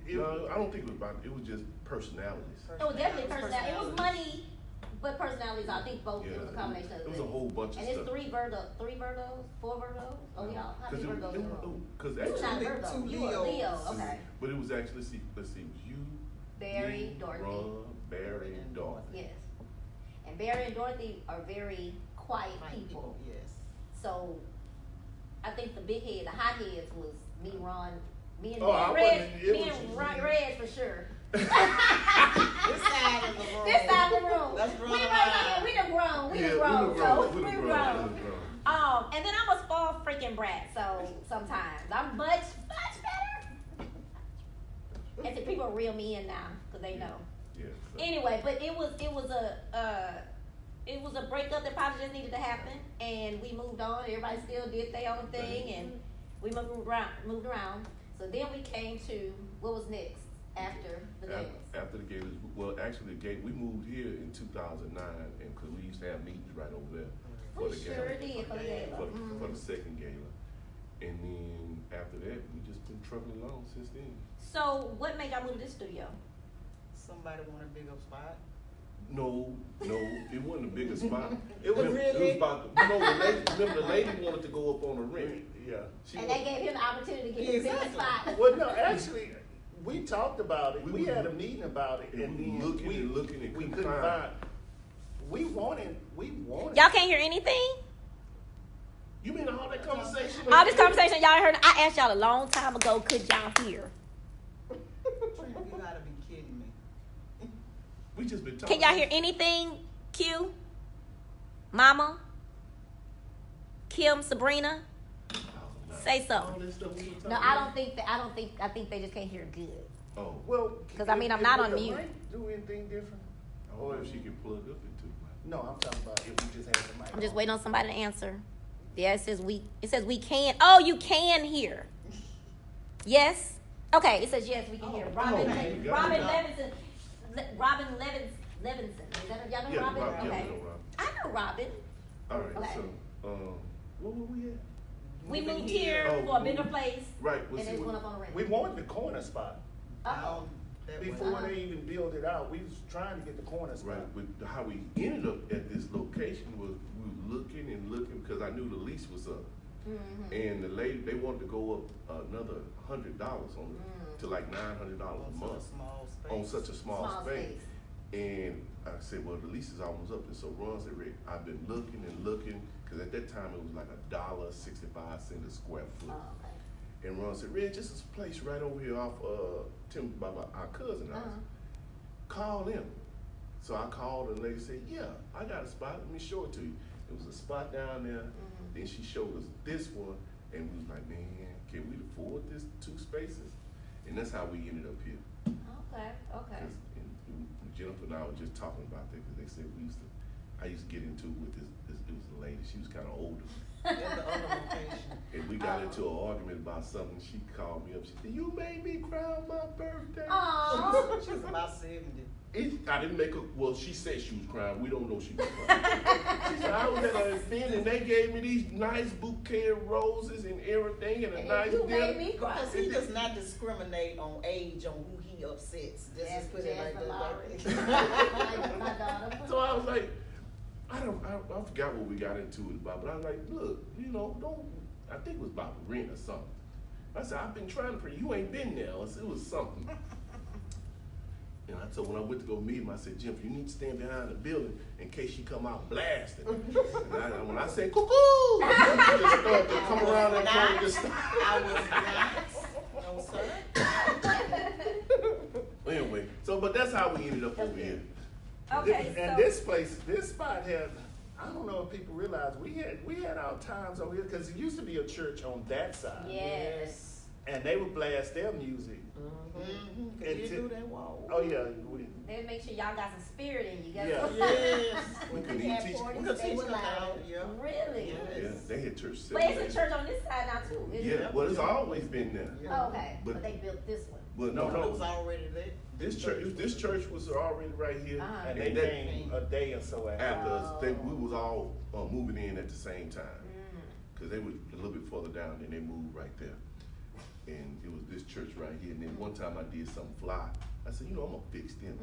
No, I don't think it was about. It was just personalities. It was definitely personality. It was money, but personalities. I think both. It was a combination of It the was a things. whole bunch of And stuff. it's three Virgos, 4 Virgos. Oh, y'all, how many Virgos? in the room? Because You were not a actually, Virgo. two You were a Leo. Leos. Okay. but it was actually let's see, it was you, Barry, me, Dorothy. Ron, Barry, and Dorothy. Yes. And Barry and Dorothy are very quiet White people. yes. So I think the big head, the hot heads was me, Ron, me and Oh, I Red, wasn't- it me was- and Red for sure. This side of the room. This side of the room. Let's run we around. right here. We done grown. We Yeah, done grown. we done So grown, we we done grown. grown. And then I'm a spoiled freaking brat. So sometimes I'm much better. And so people reel me in now because they know. Yeah. So. Anyway, but it was a breakup that probably just needed to happen, and we moved on. Everybody still did their own thing, and we moved around. So then we came to what was next after the games. After the galas, well, actually, we moved here in 2009, and because we used to have meetings right over there for We the sure gala, did for the gala. for the second gala, and then after that, we just been trucking along since then. So what made y'all move to this studio? Somebody want a big up spot. No, it wasn't a bigger spot. It was It really- was about the lady. Remember, the lady wanted to go up on the rent. Yeah. She And was- they gave him the opportunity to get his big Exactly. spot. Well, no, actually, we talked about it. We We was- had a meeting about it, and and we then looking we, and looking and we couldn't couldn't find. find. We wanted. Y'all can't hear anything? You mean all that conversation? All this conversation y'all heard, I asked y'all a long time ago, could y'all hear? Trina, you gotta be kidding me. We just been talking. Can y'all hear anything? Q? Mama? Kim, Sabrina? Say so. All this stuff we were talking No, I about? don't think I think they just can't hear good. Oh, Well, 'Cause, I mean, I'm if not the on mute. mic Do anything different? or if she can plug up into. No, I'm talking about if we just had the mic. I'm just on. waiting on somebody to answer. Yeah, it says we can. Oh, you can hear. Yes. Okay, it says yes, we can hear. Robin Levinson. Levinson. Is that y'all know Yeah, Robin? Robin, Okay. yeah, we know Robin. I know Robin. All right, Okay. so, where were we at? We moved here Oh, for a bigger place. Right, well, And see, it went up on the rent. We wanted the corner spot. Oh. Before they even built it out, we was trying to get the corner spot. Right, but how we ended up at this location was we were looking and looking because I knew the lease was up. Mm-hmm. And the lady, they wanted to go up another $100 on to like $900 a month on such a small space. And I said, well, the lease is almost up. And so Ron said, Rick, I've been looking and looking because at that time it was like $1.65 a square foot. Oh, okay. And Ron said, Red, just this place right over here off by our cousin house. Call them. So I called and the lady said, yeah, I got a spot. Let me show it to you. It was a spot down there. Then she showed us this one, and we was like, man, can we afford this 2 spaces? And that's how we ended up here. Okay. 'Cause, and Jennifer and I were just talking about that because they said I used to get into it with this. It was a lady. She was kind of older. In the other location. And we got into an argument about something. She called me up. She said, "You made me cry on my birthday." Aww. She's about 70. I didn't make her. Well, she said she was crying. We don't know she was crying. She said, "I was at an event and they gave me these nice bouquet of roses and everything and a nice You dinner." made me cry. Because he does not discriminate on age on who he upsets. Just That's put it like Jasmine that. Like my daughter. So I was like, I forgot what we got into it about, but I was like, look, don't. I think it was about rent or something. I said, I've been trying to. You ain't been there. It was something. And I told when I went to go meet him, I said, Jim, you need to stand behind the building in case she come out blasting. And when I said cuckoo, she just started to come around that corner and just I was not. No, sir. Anyway, but that's how we ended up over here. Okay, And so this spot had, I don't know if people realize, we had our times over here, because it used to be a church on that side. yes. And they would blast their music. Mm-hmm. And You do that wall. Oh yeah, They make sure y'all got some spirit in you. Got Yeah. some- Yes. We couldn't even teach. We could teach them how. Yeah. Really? Yeah, they had church. But it's a church on this side now too. Isn't Yeah, it? well, it's always been there. Oh, okay. But- But they built this one. But No, no, it was already there. this church was already right here, Uh-huh. and and they that came a day or so after. after us, we was all moving in at the same time, because they were a little bit further down, and they moved right there. And it was this church right here. And then one time I did something fly. I said, I'm gonna fix them.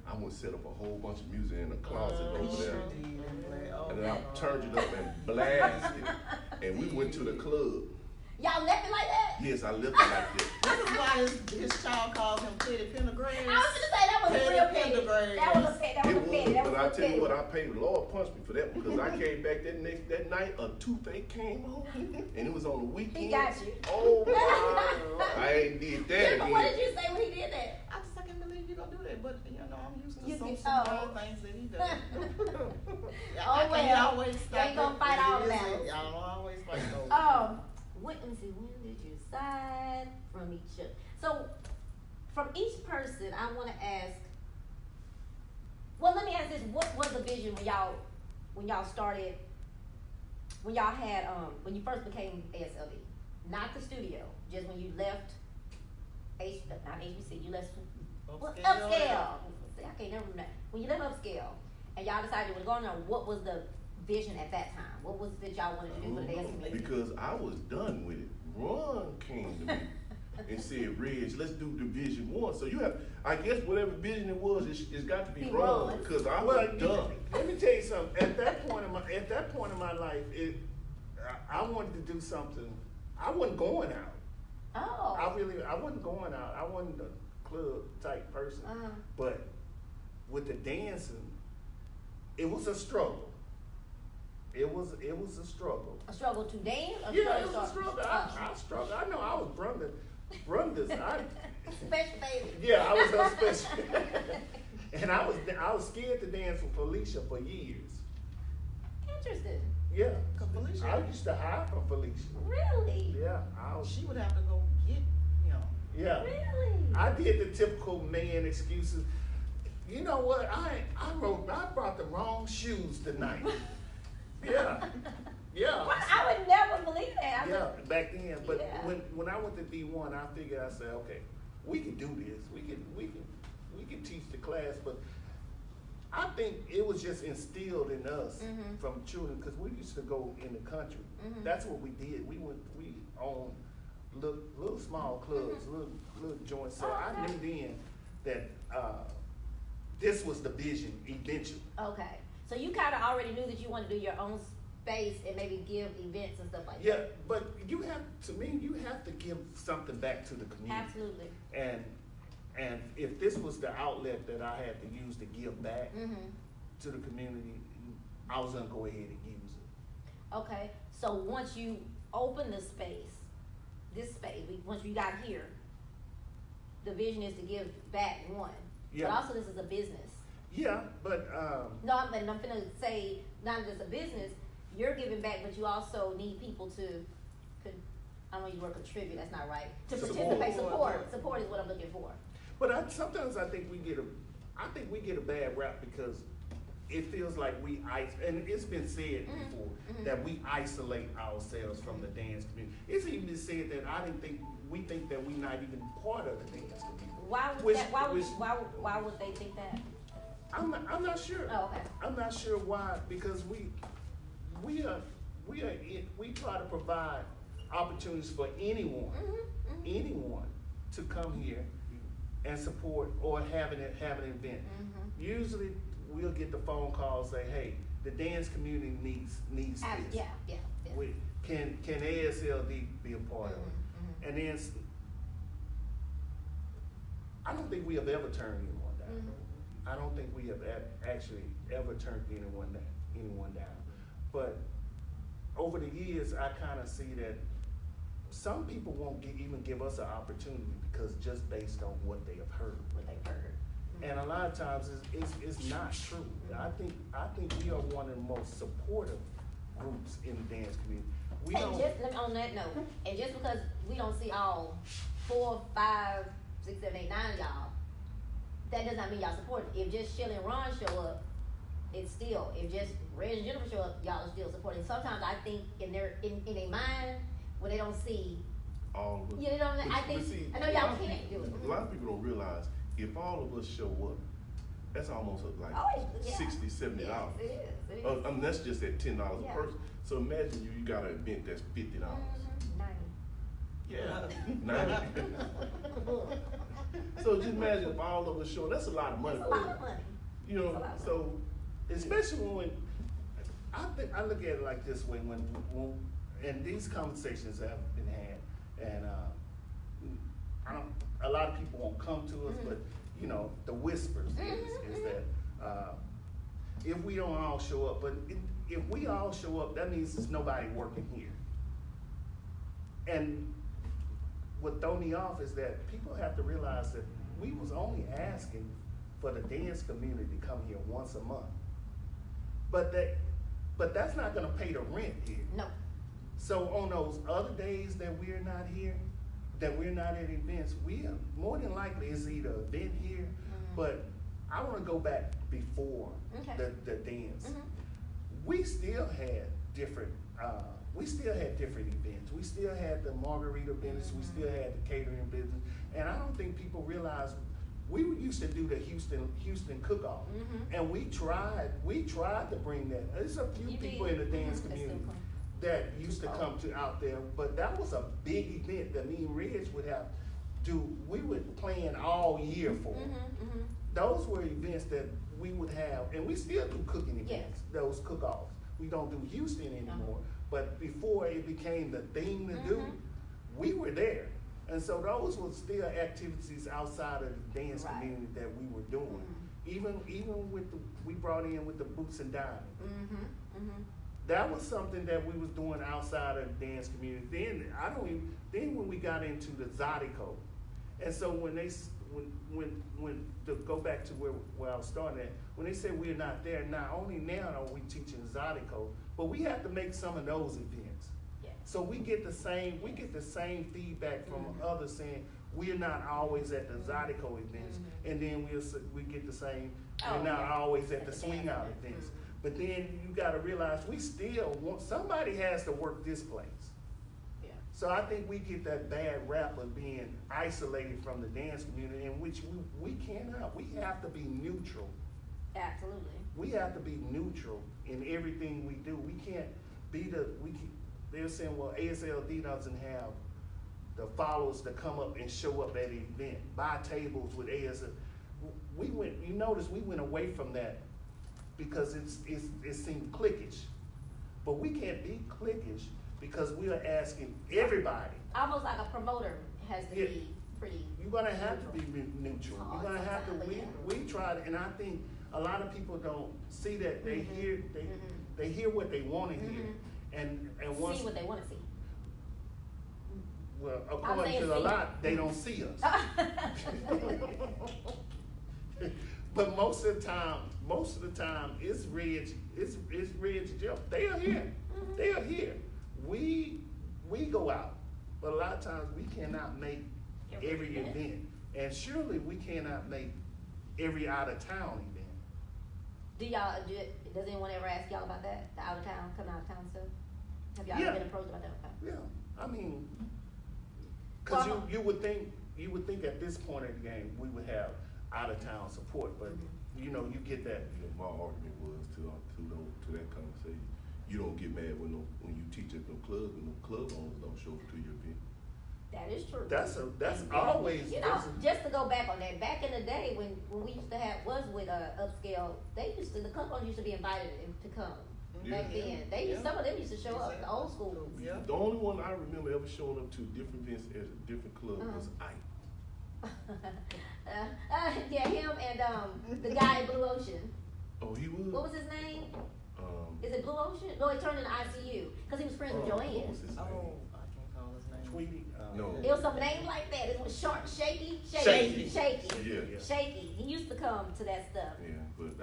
I went set up a whole bunch of music in a closet over there. And then I turned it up and blasted. And we went to the club. Y'all left it like that? Yes, I left it like that. This is why his child calls him Petty Pendergrass. I was gonna say that was real petty. Pendergrass. That was a petty. That was It a petty. That was, was but I a tell you petty. what, I paid the Lord punched me for that because I came back that night, a toothache came on, and it was on the weekend. He got you. Oh my! I ain't did that Yeah, but what again. did you say when he did that? I can't believe you gonna do that, but I'm used to You some can- small things that he does. Oh, I can't well. always You stop ain't gonna it. fight all It is- battles. I don't always fight those. When did you decide from each other? So, from each person, I want to ask. Well, let me ask this: what was the vision when y'all started? When y'all had when you first became ASLD, not the studio, just when you left not HBC, you left Upscale. See, I can't never remember that. When you left Upscale and y'all decided you were going on, what was the vision at that time? What was it y'all wanted to do for the dance community? Because I was done with it. Ron came to me and said, Reg, let's do Division 1. So you have, I guess whatever vision it was, it's got to be Ron because I was done. Let me tell you something. At that point in my life, I wanted to do something. I wasn't going out. Oh. I wasn't going out. I wasn't a club type person. But with the dancing, it was a struggle. It was a struggle. A struggle to dance? Yeah, it was a struggle. I struggled. I know I was Brunda's. Special baby. Yeah, I was her special. And I was scared to dance with Felicia for years. Interesting. Yeah. Felicia. I used to hide from Felicia. Really? Yeah. She would have to go get him. Yeah. Really? I did the typical man excuses. You know what? I brought the wrong shoes tonight. Yeah. Yeah. What? I would never believe that. Yeah, back then. But Yeah. when I went to D1, I figured, I said, okay, we can do this. We can teach the class, but I think it was just instilled in us from children, because we used to go in the country. That's what we did. We owned little small clubs, little joints. So I knew then that this was the vision eventually. Okay. So you kind of already knew that you wanted to do your own space and maybe give events and stuff like Yeah, that. but you have to give something back to the community. Absolutely. And if this was the outlet that I had to use to give back to the community, I was gonna go ahead and use it. Okay. So once you open the space, once you got here, the vision is to give back one. Yeah. But also this is a business. Yeah, but No, I'm gonna say not just a business. You're giving back, but you also need people to. I don't know, use the word contribute. That's not right. To participate, support is what I'm looking for. But sometimes I think we get a bad rap because it feels like and it's been said before that we isolate ourselves from the dance community. It's even been said that we think that we're not even part of the dance community. Why would they think that? I'm not sure. Oh, okay. I'm not sure why, because we try to provide opportunities for anyone to come here and support or have an event. Usually we'll get the phone call say, hey, the dance community needs this. Yeah. Can ASLD be a part of it? And then I don't think we have ever turned anyone down. I don't think we have actually ever turned anyone down. But over the years, I kind of see that some people won't even give us an opportunity because just based on what they have heard. And a lot of times it's not true. I think we are one of the most supportive groups in the dance community. On that note, and just because we don't see all 4, 5, 6, 7, 8, 9 y'all, that does not mean y'all support it. If just Shelly and Ron show up, it's still. If just Reg and Jennifer show up, y'all are still supporting. Sometimes I think in their mind, when they don't see All of us. you know what I mean? I think see, I know y'all can't do it. A lot of people don't realize if all of us show up, that's almost like Yeah. $60, $70. Yes, it is. I mean, that's just at $10 Yeah. a person. So imagine you got an event that's $50. 90. Yeah, 90. So just imagine if all of us show. That's a lot of money. That's a lot of money. You know, so especially when I look at it like this way when and these conversations have been had, and a lot of people won't come to us, but you know, the whispers is that if we don't all show up, but if we all show up, that means there's nobody working here. And what throw me off is that people have to realize that we was only asking for the dance community to come here once a month. But that's not gonna pay the rent here. No. So on those other days that we're not here, that we're not at events, we are more than likely it's either an event here, but I wanna go back before the dance. We still had different events. We still had the margarita business, we still had the catering business, and I don't think people realize we used to do the Houston cook-off, and we tried to bring that. There's a few people in the dance community that used to come to out there, but that was a big event that me and Reg would have we would plan all year for. Those were events that we would have, and we still do cooking events, those cook-offs. We don't do Houston anymore, but before it became the thing to do, we were there. And so those were still activities outside of the dance community that we were doing. Even with we brought in with the boots and diamond. That was something that we was doing outside of the dance community. Then when we got into the Zydeco, and so when to go back to where I was starting at, when they said we're not there, not only now are we teaching Zydeco, but we have to make some of those events. So we get the same feedback from others saying we're not always at the Zydeco events, and then we get the same, we're not always at the swing out events. But then you gotta realize we still want, somebody has to work this place. Yeah. So I think we get that bad rap of being isolated from the dance community, in which we cannot. We have to be neutral. Absolutely. We have to be neutral in everything we do. We can't be they're saying, well, ASLD doesn't have the followers to come up and show up at an event, buy tables with ASL. You notice we went away from that because it seemed cliquish. But we can't be cliquish because we are asking everybody. Almost like a promoter has to be pretty. You're gonna have to be neutral. Oh, You're gonna have to. sometimes, We tried, and I think a lot of people don't see that. They they hear what they want to hear, and once See what they want to see. well, according to a lot, they don't see us. But most of the time, it's Reg, it's Reg Jeff. They are here. They are here. We go out, but a lot of times we cannot make every event, and surely we cannot make every out of town event. Does anyone ever ask y'all about that? The out of town, coming out of town stuff? Have y'all Yeah. ever been approached about that? Okay. Yeah, I mean, cause Well, you would think at this point in the game we would have out of town support, but you know you get that. You know, my argument was to that conversation. You don't get mad when you teach at no club and no club owners don't show up to your event. That is true. That's And, always. you know, just to go back on that, back in the day when we used to was with upscale, the club owners used to be invited to come. Back then, some of them used to show up. The old school. Yeah. The only one I remember ever showing up to different events at a different club was Ike. Yeah, him and the guy in Blue Ocean. Oh, he was. What was his name? Is it Blue Ocean? No, he turned into ICU because he was friends with What Joanne. was his name? Oh, I can't call his name. Tweety. No. It was some name like that. It was short, shaky. Shaky. Yeah. Shaky. He used to come to that stuff. Yeah, but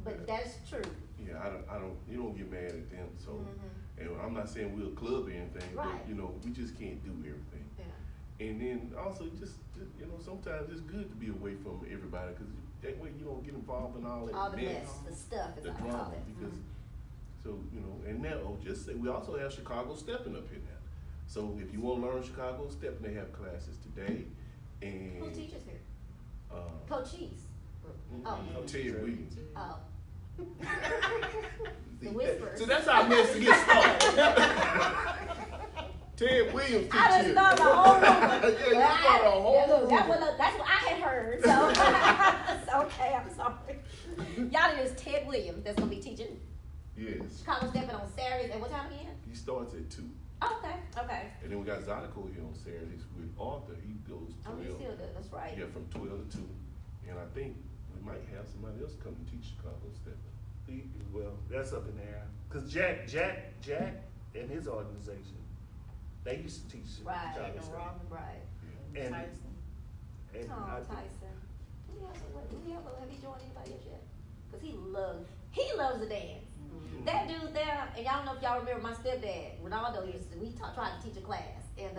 But that's true. yeah, I don't. You don't get mad at them. So, Mhm. and I'm not saying we're a club or anything, Right. but you know, we just can't do everything. Yeah. And then also just you know, sometimes it's good to be away from everybody because that way you don't get involved in all that All the mess, mess, the stuff, is the what I call drama. it. Because so you know, and now just say we also have Chicago stepping up here now. So if you want to learn Chicago stepping, they have classes today. And Who teaches here? uh, Coach Cheese. Oh. Ted Williams. Oh. See, The Whispers. So that's how mess to get started. Ted Williams teaches. I just started a whole Yeah, you started a whole that's what I had heard. So, so okay, I'm sorry. Y'all know it's Ted Williams that's gonna be teaching Yes. Chicago stepping on Saturdays. At what time again? He starts at 2. Oh, okay. And then we got Zydeco here on Saturdays with Arthur. He goes Oh, he 12. still does. That's right. Yeah, from 12 to 2. And I think we might have somebody else come and teach Chicago stepping. Well, that's up in the air. Cause Jack and his organization, they used to teach Right. Chicago And State. Robin. Right. Yeah. And- Tyson. And Tom I think- Tyson. Have he joined anybody else yet? Cause he loves to dance. That dude there, and y'all know if y'all remember my stepdad, Ronaldo tried to teach a class, and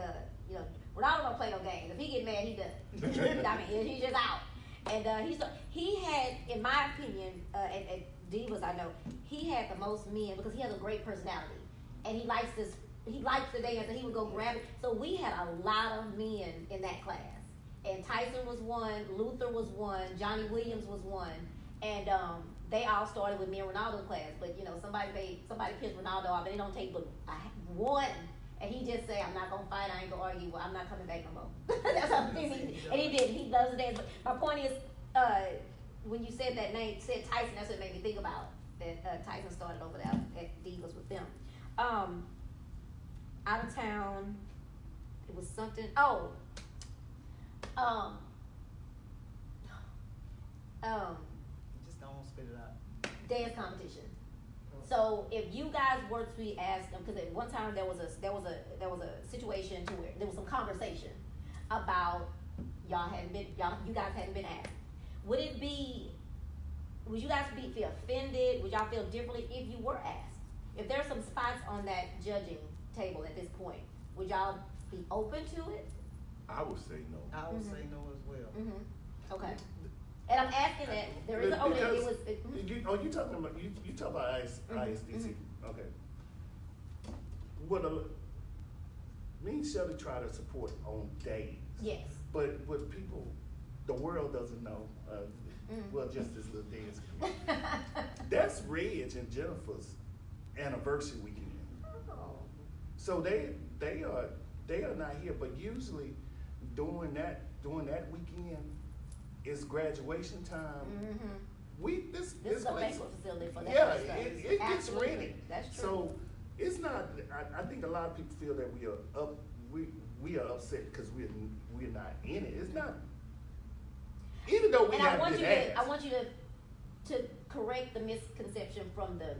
you know, Ronaldo don't play no games. If he get mad, he done. I mean, he's just out. And he had, in my opinion, at Divas, I know, he had the most men because he has a great personality, and he likes to dance, and he would go grab it. So we had a lot of men in that class, and Tyson was one, Luther was one, Johnny Williams was one, and they all started with me and Ronaldo class. But you know, somebody pissed Ronaldo off, and they don't take but one. And he just say, I'm not gonna fight, I ain't gonna argue, well, I'm not coming back no more. That's how he and he did. He loves to dance. But my point is, when you said that name, said Tyson, that's what made me think about that. Tyson started over there at Divas with them. Out of town, it was something. Just don't spit it out. Dance competition. So if you guys were to be asked, because at one time there was a situation to where there was some conversation about you guys hadn't been asked. Would you guys feel offended? Would y'all feel differently if you were asked? If there's some spots on that judging table at this point, would y'all be open to it? I would say no. I would say no as well. Mm-hmm. Okay. And I'm asking that, there is, oh, it was. You talking about, you talk about ISDC, okay. What me and Shelley try to support on days. Yes. But what people, the world doesn't know, well, just this little dance community. That's Reg and Jennifer's anniversary weekend. Oh. So they are not here, but usually during that weekend, it's graduation time. This This is a place, banquet facility for that. yeah, kind of stuff. it gets Absolutely. rented. That's true. So it's not. I think a lot of people feel that we are upset because we're not in it. It's not. Even though we And I have want been you asked. to, I want you to correct the misconception from the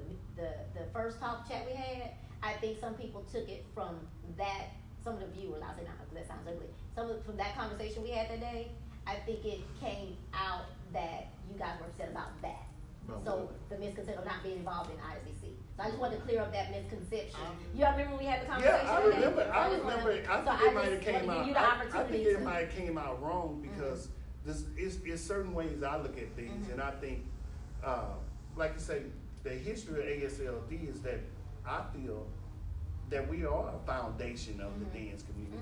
first talk chat we had. I think some people took it from that. Some of the viewers, I'll say not because that sounds ugly. From that conversation we had that day, I think it came out that you guys were upset about that. So the misconception of not being involved in ISDC. So I just wanted to clear up that misconception. You all remember when we had the conversation? Yeah, I today? remember. I just wanna- remember. I so think it might just have came wanna out. give you the I opportunity think it to- might have came out wrong because this is certain ways I look at things, and I think, like you say, the history of ASLD is that I feel that we are a foundation of the dance community,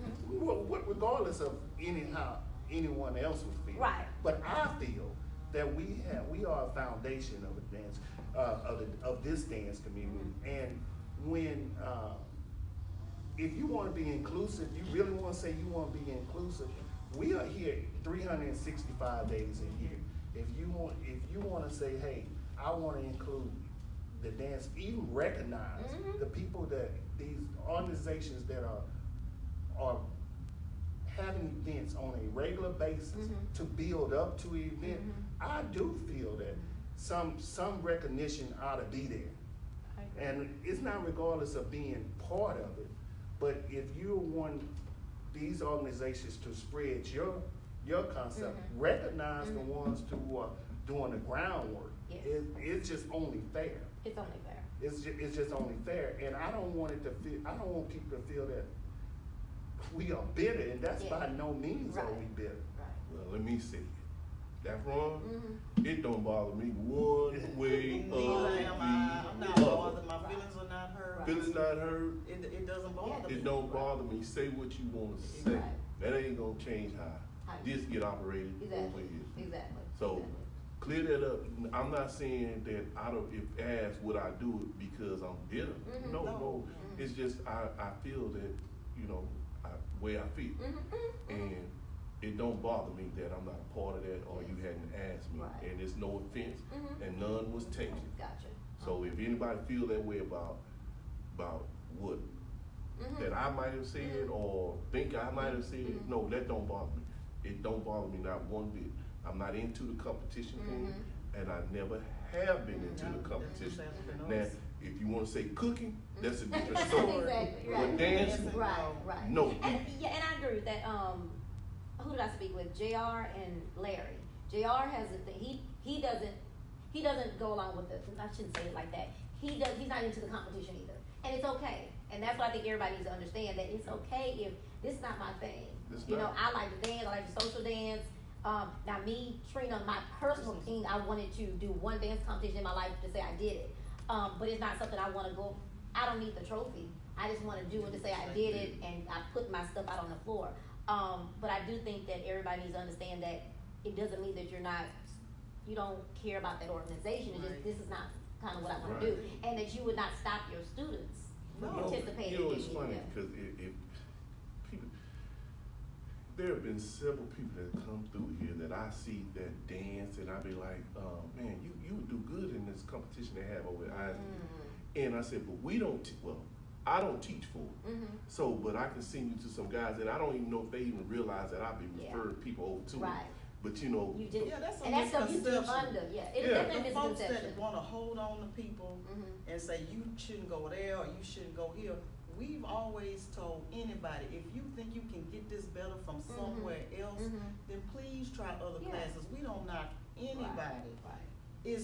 regardless of anyone else would feel. Right. But I feel that we are a foundation of the dance of this dance community, and when if you want to be inclusive, you really want to say you want to be inclusive. We are here 365 days a year. If you want to say, hey, I want to include the dance, even recognize the people that these organizations that are having events on a regular basis to build up to an event, I do feel that some recognition ought to be there. And it's not regardless of being part of it, but if you want these organizations to spread your concept, recognize the ones who are doing the groundwork. Yes. It's just only fair. It's only fair. It's just only fair, and I don't want people to feel that we are bitter, and that's by no means are we bitter. Right. Well, let me say it. That wrong? It don't bother me one way or Neither am I. I'm not the bothered. other. My feelings are not hurt. Feelings not hurt. It doesn't bother me. It don't bother me. Say what you want to say. Right. That ain't gonna change how this get operated over here. Exactly. So clear that up. I'm not saying that I don't. If asked, would I do it because I'm bitter? No. It's just I feel that way I feel, and it don't bother me that I'm not a part of that or you hadn't asked me, and it's no offense, and none was taken. Gotcha. So if anybody feel that way about what that I might have said or think I might have said, no, that don't bother me. It don't bother me not one bit. I'm not into the competition thing, and I never have been into the competition. Now, if you want to say cooking, that's a different story. Exactly, But right. dancing, Right. no. And I agree with that. Who did I speak with? JR and Larry. JR has a thing. He doesn't go along with the. I shouldn't say it like that. He's not into the competition either, and it's okay. And that's what I think everybody needs to understand, that it's okay if this is not my thing. I like to dance. I like to social dance. Now me, Trina, my personal thing, I wanted to do one dance competition in my life to say I did it. But it's not something I want to go. I don't need the trophy. I just want to do it to say I did it, and I put my stuff out on the floor. But I do think that everybody needs to understand that it doesn't mean that you don't care about that organization. It's just, this is not kind of what I want to do, and that you would not stop your students from participating. It's funny because if people, there have been several people that come through here that I see that dance, and I be like, man, you would do good in this competition they have over at ISD. And I said, but we don't. I don't teach for it. So, but I can send you to some guys that I don't even know if they even realize that I be referring people over to. Right. But you did. Yeah, that's a and that's something you keep misconception. under. Yeah, it's definitely a The folks misconception. that want to hold on to people and say you shouldn't go there or you shouldn't go here, we've always told anybody, if you think you can get this better from somewhere else, then please try other classes. We don't knock anybody. Right.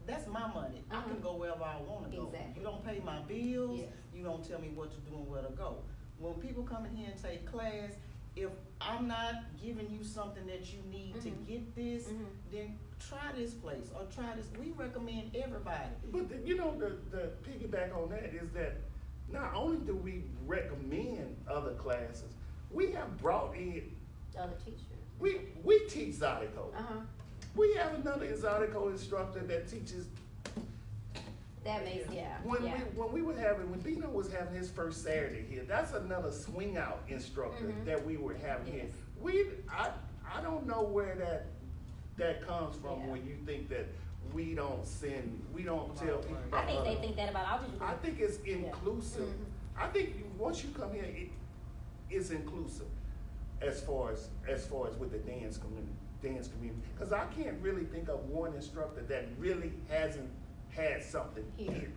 That's my money. I can go wherever I want to go. Exactly. You don't pay my bills. Yes. You don't tell me what to do and where to go. When people come in here and take class, if I'm not giving you something that you need to get this, then try this place or try this. We recommend everybody. But the piggyback on that is that not only do we recommend other classes, we have brought in Other teachers. we teach Zydeco. We have another Zydeco instructor that teaches. That makes When Dino was having his first Saturday here, that's another swing out instructor that we were having here. I don't know where that comes from when you think that we don't tell people. I think they think that about our teachers. I think it's inclusive. I think once you come here, it's inclusive as far as with the dance community. Because I can't really think of one instructor that really hasn't had something here.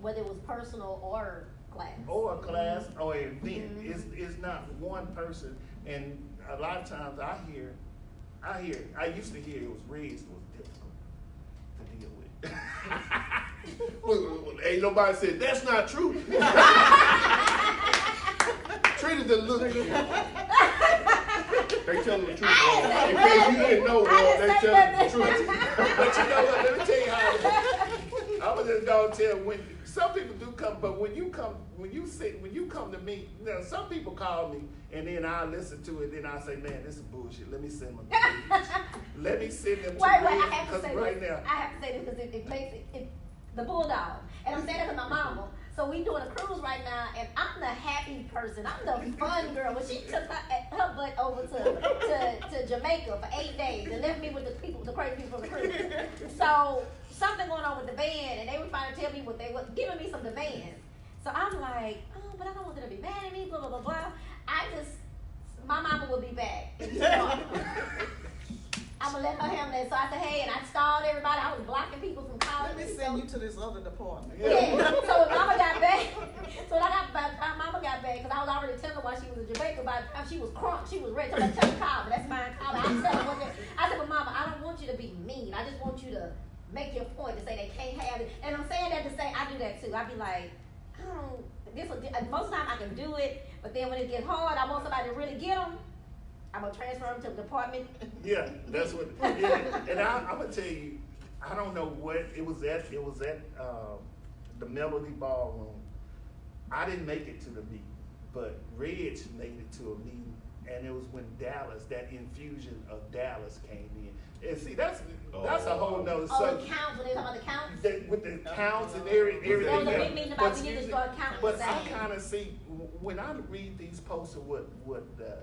Whether it was personal or class. Or a class or an event. It's not one person. And a lot of times I used to hear it was Reds was difficult to deal with. Well, ain't nobody said that's not true. Trina done look. They telling the truth, boy. In case you didn't know, boy, they telling the truth. But you know what? Let me tell you how it is. I was just gonna tell when some people do come, but when you come to me, some people call me and then I listen to it, then I say, man, this is bullshit. Let me send them. Let me send them to Wait, I Reds, have to say right this. now. I have to say this because it makes it the bulldog. And I'm saying that to my mama. So we doing a cruise right now, and I'm the happy person. I'm the fun girl. When she took her butt over to Jamaica for 8 days and left me with the crazy people from the cruise. So something going on with the band, and they were trying to tell me what they were giving me some demands. So I'm like, oh, but I don't want them to be mad at me, blah blah blah blah. My mama will be back. I'm gonna let her handle that. So I said, hey, and I stalled everybody. I was blocking people from calling Let me me. send you to this other department. Yeah. So when mama got back, mama got back, because I was already telling her while she was in Jamaica, by the time she was crunk, she was ready to tell her call, but that's fine, call her. I said, but mama, I don't want you to be mean. I just want you to make your point to say they can't have it. And I'm saying that to say I do that too. I be like, most of the time I can do it, but then when it gets hard, I want somebody to really get them. I'm gonna transfer them to the department. Yeah, that's what. Yeah. And I'm gonna tell you, I don't know what it was at. It was at the Melody Ballroom. I didn't make it to the meeting, but Reg made it to a meeting, and it was when that infusion of Dallas came in. And see, that's a whole nother Oh, subject. the counts, when they talk about the counts? With the counts and everything. There was a big meeting about we need to start counting. But I kind of see, when I read these posts of what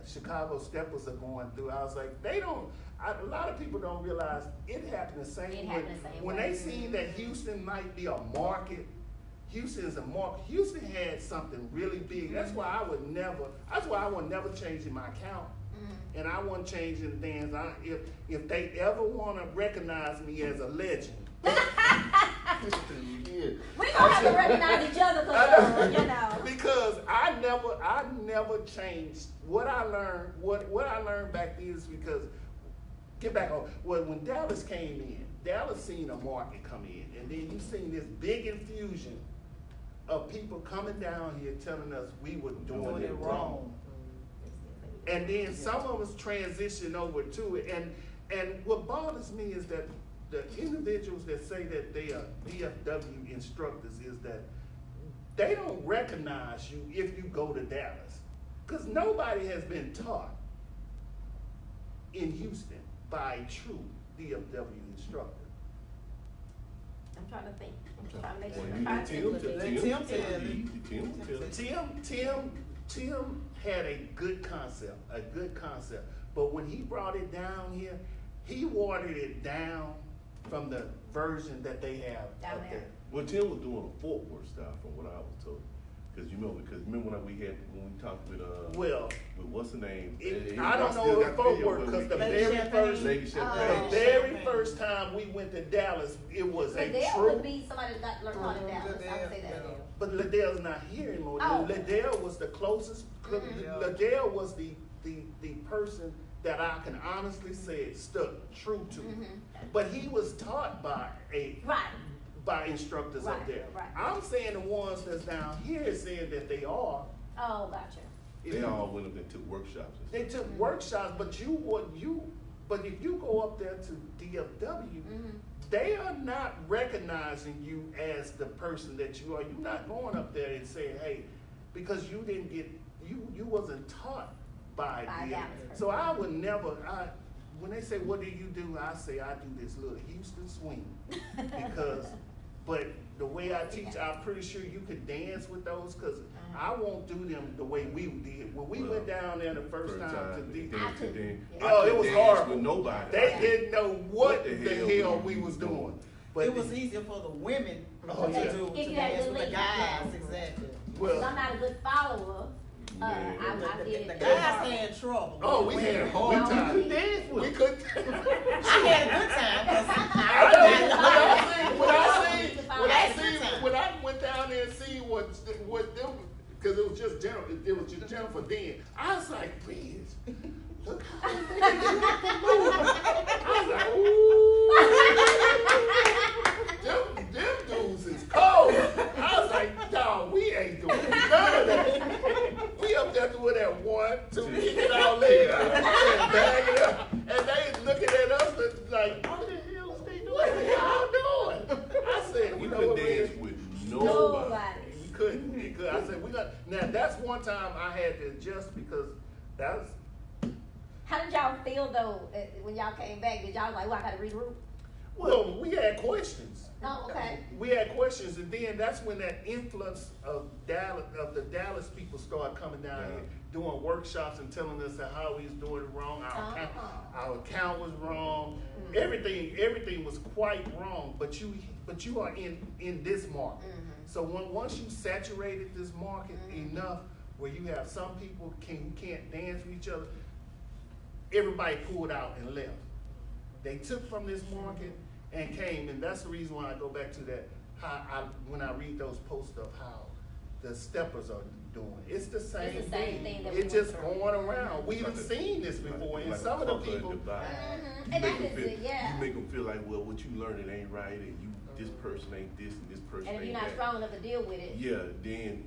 Chicago Steppers are going through, I was like, a lot of people don't realize it happened the same way. When they seen that Houston might be a market, Houston is a market. Houston had something really big. That's why I would never change in my account. And I want to change in the dance. If they ever want to recognize me as a legend. We gonna have to recognize each other because Because I never changed what I learned. What I learned back then is because get back on. Well, when Dallas came in, Dallas seen a market come in, and then you seen this big infusion of people coming down here telling us we were doing it wrong. And then some of us transition over to it. And what bothers me is that the individuals that say that they are DFW instructors is that they don't recognize you if you go to Dallas. Because nobody has been taught in Houston by a true DFW instructor. I'm trying to think. I'm trying to make Tim had a good concept, but when he brought it down here, he watered it down from the version that they have Down up there. there. Well, Tim was doing a Fort Worth style from what I was told. Because remember when we talked with what's the name? I don't know if Fort Worth, because the Lady Champagne. first time we went to Dallas, it was but a there true. would be somebody that got learned in Dallas. I would say that. But Liddell's not here anymore. Oh. Liddell was the closest. Liddell was the person that I can honestly say stuck true to. But he was taught by by instructors up there. Right. I'm saying the ones that's down here is saying that they are. Oh, gotcha. They all went up and took workshops. They took workshops, but but if you go up there to DFW, they are not recognizing you as the person that you are. You're not going up there and saying, hey, because you didn't get, you wasn't taught by them. So I would never, when they say, what do you do? I say, I do this little Houston swing. But the way I teach, I'm pretty sure you could dance with those, because I won't do them the way we did. When we went down there the first time to it was horrible. With nobody. They didn't know what the hell we was doing. But it was easier for the women to If you had dance good with the legs. guys, exactly. well, I'm not a good follower. I did. The guys had trouble. oh, we had a hard time. You dance with We them. couldn't. I had a good time. When I went down there and see what them, because it was just Jennifer then. I was like, please, look how they can move. I was like, ooh, them dudes is cold. I was like, dog, we ain't doing none of that. We up there doing that 1, 2, kick it all leg out, and bag it up, and they looking at us like, what the hell is they doing? What y'all doing? I said, We you know couldn't what, dance man? with Nobody. nobody. We couldn't. I said, we got, now that's one time I had to adjust, because that was, How did y'all feel though when y'all came back? Did y'all like, well, I gotta regroup? well, we had questions. Oh, okay. We had questions, and then that's when that influx of the Dallas people started coming down here, doing workshops and telling us how we was doing it wrong. Our account was wrong. Everything was quite wrong. But you are in this market. So once you saturated this market enough, where you have some people who can't dance with each other, everybody pulled out and left. They took from this market and came, and that's the reason why I go back to that. When I read those posts of how the steppers are doing, it's the same thing. That It's just going around. We've seen this before, and some of the people. And You that is it, yeah. make them feel like, well, what you learning ain't right, and this person ain't this, and this person And if ain't you're not that. strong enough to deal with it, Yeah, then,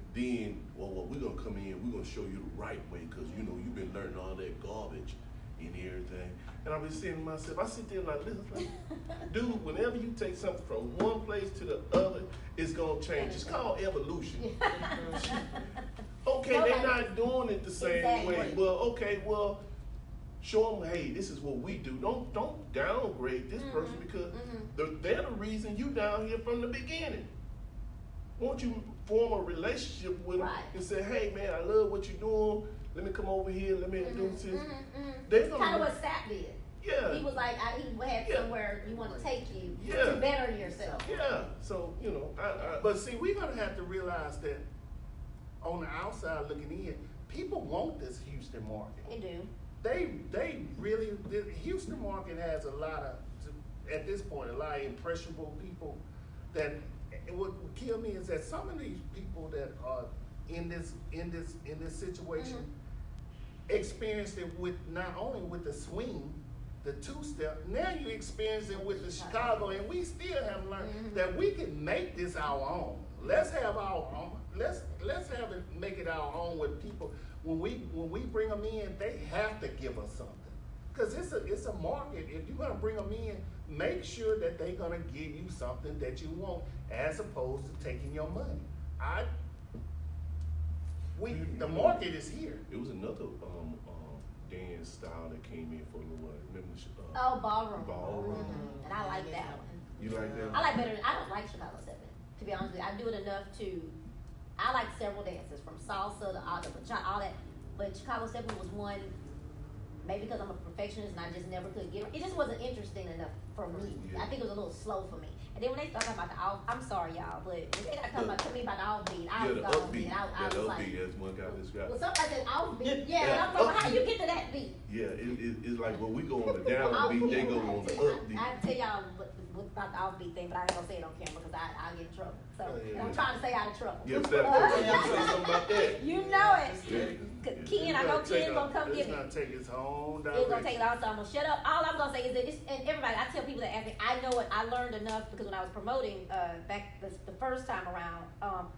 well, we're gonna come in, we're gonna show you the right way, because you've been learning all that garbage and everything. And I've been saying to myself, I sit there like this, like, dude, whenever you take something from one place to the other, it's gonna change. It's called evolution. Okay, they're not doing it the same way. Well, show them, hey, this is what we do. Don't downgrade this person, because they're the reason you down here from the beginning. Won't you form a relationship with them and say, hey man, I love what you're doing. Let me come over here. Let me introduce this. They're gonna kind of what Sap did. Yeah. He was like, he had somewhere you want to take you Yeah. to better yourself. Yeah. So But see, we're gonna have to realize that on the outside looking in, people want this Houston market. They do. They really, the Houston market has a lot of, at this point, a lot of impressionable people that, what would kill me is that some of these people that are in this situation experienced it with, not only with the swing, the two-step, now you experience it with the Chicago, and we still haven't learned that we can make this our own. Let's have our own. Let's have it, make it our own with people. When we bring them in, they have to give us something, because it's a market. If you're gonna bring them in, make sure that they're gonna give you something that you want, as opposed to taking your money. The market is here. it was another dance style that came in for a little while. Remember Ballroom. Ballroom. And I like that one. You like that? I like better. I don't like Chicago 7. To be honest with you, I do it enough to. I like several dances, from salsa to all that. But Chicago 7 was one. Maybe because I'm a perfectionist and I just never could get it. It just wasn't interesting enough for me. I think it was a little slow for me. And then when they started talking about the off, I'm sorry y'all, but when they started talking to me about the offbeat, I was the gone. upbeat. I was like, as one guy described. well, somebody said offbeat. Yeah, I'm like, how you get to that beat? Yeah, it's like when we go on the downbeat, they go on the upbeat. I tell y'all what about the offbeat thing, but I ain't gonna say it on camera because I'll get in trouble. So Yeah. I'm trying to stay out of trouble. Yeah, Steph, tell me something about that. You know it. Yeah. Ken, I know Ken gonna come get It's me. gonna take its own It's gonna direction. take it all, so I'm gonna shut up. All I'm gonna say is that this, and everybody, I tell people that ask me, I know it, I learned enough because when I was promoting back the first time around,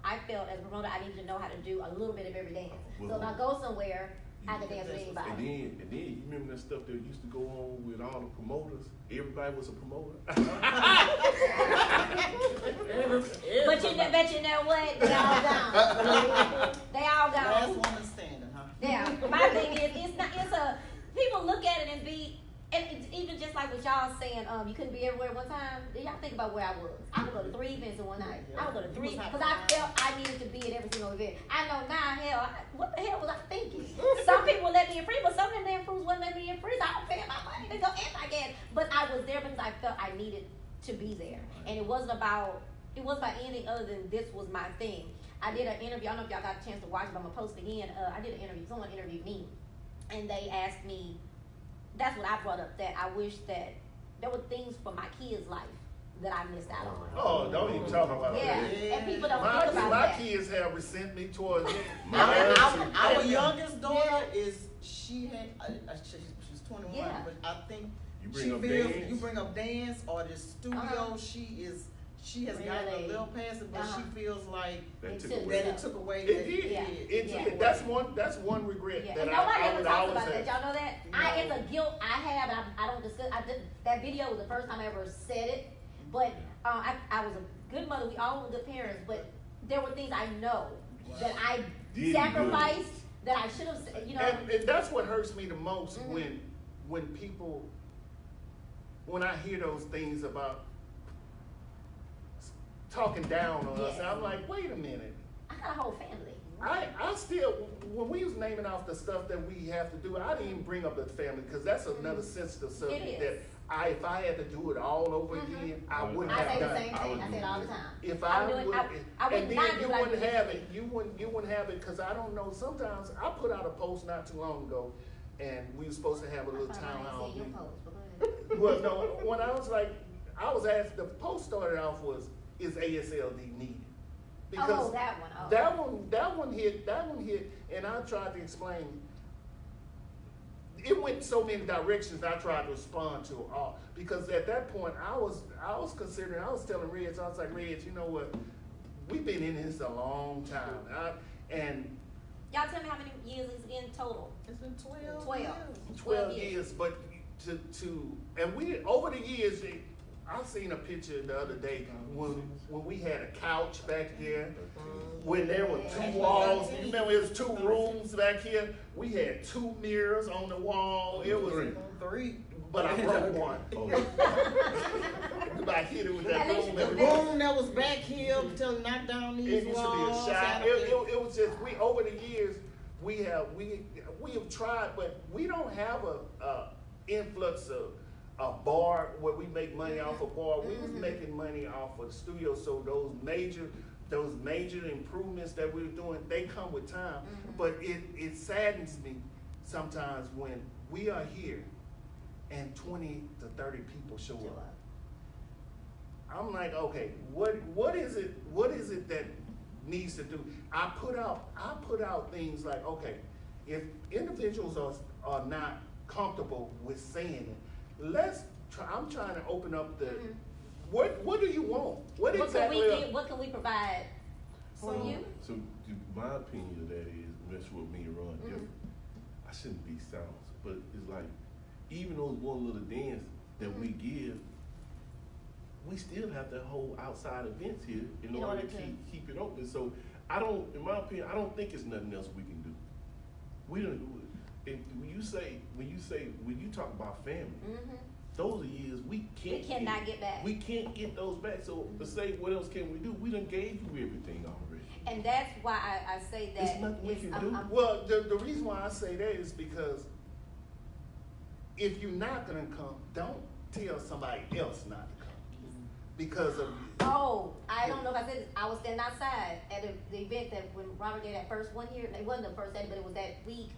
I felt as a promoter I needed to know how to do a little bit of every dance. So if I go somewhere, I can dance with anybody. And then you remember that stuff that used to go on with all the promoters? Everybody was a promoter. But you know what? They all gone. They all Last gone. woman standing, huh? Yeah. My thing is, people look at it and it's even just like what y'all saying, you couldn't be everywhere at one time. Y'all think about where I was. I would go to 3 events in one night. I would go to 3 because I felt I needed to be at every single event. I know now, what the hell was I thinking? Some people let me in free, but some of them damn fools wouldn't let me in free. So I don't pay my money to go in I guess. But I was there because I felt I needed to be there, and it wasn't about anything other than this was my thing. I did an interview. I don't know if y'all got a chance to watch it, but I'm gonna post again. I did an interview. Someone interviewed me, and they asked me. That's what I brought up. That I wish that there were things for my kids' life that I missed out on. Oh, don't even talk about Yeah, that. and people don't think about My that. kids have resentment towards me. Our youngest daughter she's 21, Yeah. but I think You bring up dance? you bring up dance or the studio, Uh-huh. she has gotten a Really? little past it, but Uh-huh. she feels like That It took took away. that it took away. It did. Yeah. It Yeah. did. That's one regret Yeah, that and nobody I ever would talks always about that. have. Y'all know that? No. It's a guilt I have, and I don't discuss. That video was the first time I ever said it. But I was a good mother. We all were good parents. But there were things I know that I Did sacrificed that I should have. You know. And that's what hurts me the most Mhm. when I hear those things about talking down on us. Yeah. I'm like, wait a minute. I got a whole family. I still, when we was naming off the stuff that we have to do, I didn't even bring up the family because that's another sensitive subject is. that if I had to do it all over again, I wouldn't I have say the done same it. thing. I say it all the time. If I I would do it- would, I wouldn't and mind then doing you it like wouldn't you have did. it. You wouldn't have it because I don't know. Sometimes I put out a post not too long ago, and we were supposed to have a little I town ain't hall seen your meeting. post, but go ahead. Well, no, when I was asked, the post started off was, is ASLD needed? Oh, that one. Oh. That one hit, and I tried to explain. It went so many directions. I tried to respond to all because at that point I was telling Reg, I was like, Reg, you know what? We've been in this a long time, and Y'all tell me how many years it's been total. It's been 12 12. years. 12 years, but and we over the years. I seen a picture the other day when we had a couch back there, when there were 2 walls. You remember it was 2 rooms back here. We had 2 mirrors on the wall. It was 3. but I broke one. Oh. I hit it with that At least broom. you The and did it room that was back here until knocked down these used to be a walls. shop. It was just over the years we have tried, but we don't have a influx of a bar where we make money off a bar. We was making money off of the studio, so those major improvements that we were doing, they come with time. But it saddens me sometimes when we are here and 20 to 30 people show up. I'm like, okay, what is it that needs to do? I put out things like, okay, if individuals are not comfortable with saying it, I'm trying to open up the, what do you want? What can we provide for So- you? So my opinion of that is, that's what me and Ron different. I shouldn't be silenced, but it's like, even those one little dance that we give, we still have to hold outside events here in order to keep it open. So in my opinion, I don't think it's nothing else we can do. We don't do it. And when you talk about family, those are years we cannot get back. We can't get those back. So to say what else can we do? We done gave you everything already. And that's why I say that. There's nothing we can do. Well, the reason why I say that is because if you're not gonna come, don't tell somebody else not to come because of you. Oh, I don't know if I said this. I was standing outside at the event that when Robert did that first one year. It wasn't the first day, but it was that week.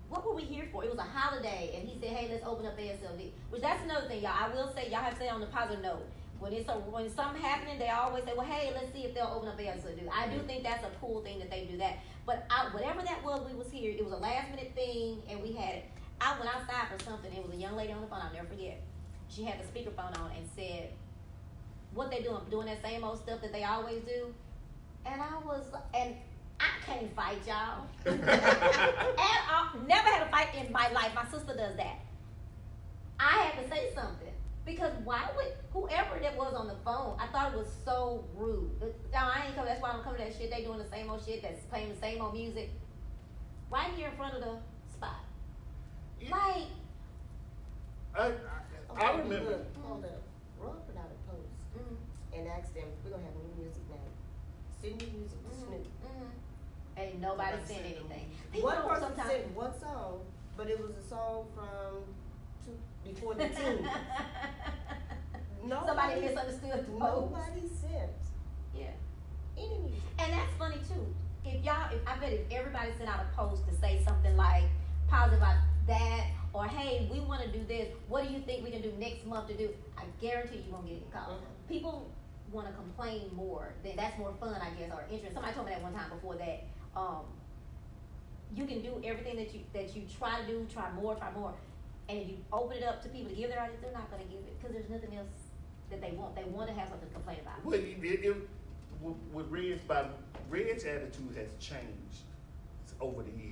What were we here for? It was a holiday, and he said, "Hey, let's open up ASLD." Which that's another thing, y'all. I will say, y'all have to say on the positive note. when something happening, they always say, well, hey, let's see if they'll open up ASLD. I do think that's a cool thing that they do that. But whatever that was, we was here. It was a last minute thing, and we had it. I went outside for something. It was a young lady on the phone. I'll never forget. She had the speakerphone on and said, what they doing that same old stuff that they always do. And I can't fight y'all. Never had a fight in my life. My sister does that. I had to say something. Because why would whoever that was on the phone, I thought it was so rude. I ain't coming, that's why I don't come to that shit. They doing the same old shit, that's playing the same old music. Right here in front of the spot. Like I remember. Hold up. Ron put out a post and asked them, we're gonna have new music now. Send new music to Snoop. Ain't nobody sent anything. People One don't person sometimes sent one song, but it was a song from before the teens. Somebody misunderstood the post. Nobody sent Yeah. any music. And that's funny too. I bet if everybody sent out a post to say something like positive about that, or hey, we want to do this. What do you think we can do next month to do? I guarantee you won't get any calls. People want to complain more. That's more fun, I guess, or interest. Somebody told me that one time before that. You can do everything that you try to do. Try more. And if you open it up to people to give their ideas, they're not going to give it because there's nothing else that they want. They want to have something to complain about. Well, with Red's attitude has changed over the years.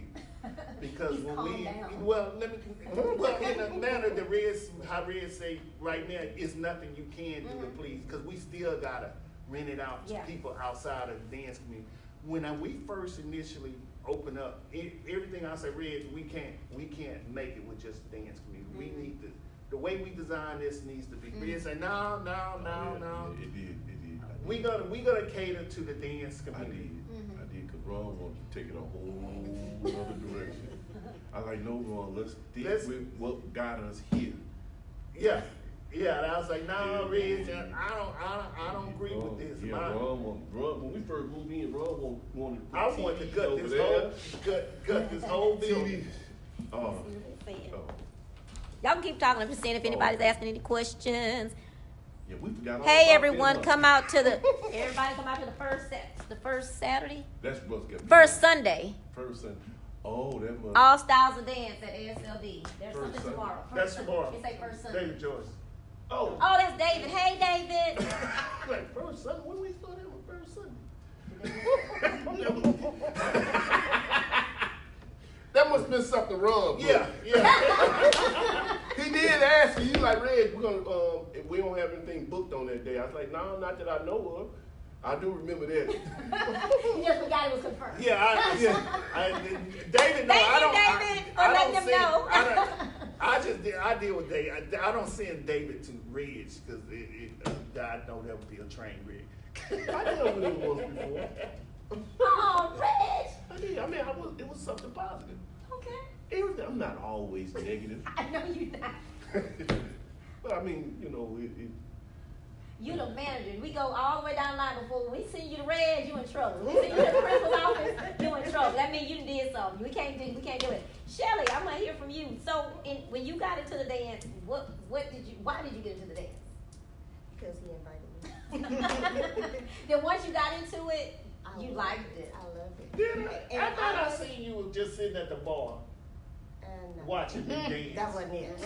Because He's calmed down. well, in the manner that how Red say right now, is nothing you can do to please, because we still gotta rent it out to people outside of the dance community. When we first initially opened up, everything I say, Red, we can't make it with just the dance community. We need the way we design this needs to be. Red say, no. It did. We gonna cater to the dance I community. did, because Ron wanted to take it a whole other direction. I like, no, Ron, let's stick with what got us here. Yeah, and I was like, no, Reg, I don't agree with this. Yeah, Ron, when we first moved in, Ron wanted to I want to gut this whole building. Y'all can keep talking. I'm just seeing if anybody's asking any questions. Yeah, we forgot all Hey about everyone, them. come out to everybody come out to the first Saturday? That's what's good. First Sunday. First Sunday. Oh, that must. All styles of dance at ASLD. There's First something Sunday. tomorrow. That's Sunday. tomorrow. It say first Sunday. David Joyce. Oh. Oh, that's David. Hey, David. Like, first Sunday? When we started on first Sunday? That must have been something wrong. Bro. Yeah. He did ask you, like, Reg, we're gonna if we don't have anything booked on that day. I was like, no, not that I know of. I do remember that. You just forgot it was confirmed. David, no, I don't. David, for letting them know. I deal with David. I don't send David to Reg because I know that would be a train wreck. I dealt with him once before. Oh, Reg. I did. I mean, it was something positive. Okay. I'm not always negative. I know you're not. But I mean, You the manager. We go all the way down the line before we send you to Reg, you in trouble. We send you to the principal's office, you in trouble. That means you did something. We can't do it. Shelly, I want to hear from you. So when you got into the dance, why did you get into the dance? Because he invited me. Then once you got into it, you liked it. I loved it. Did I? I thought I seen you just sitting at the bar No. watching them dance. That wasn't it.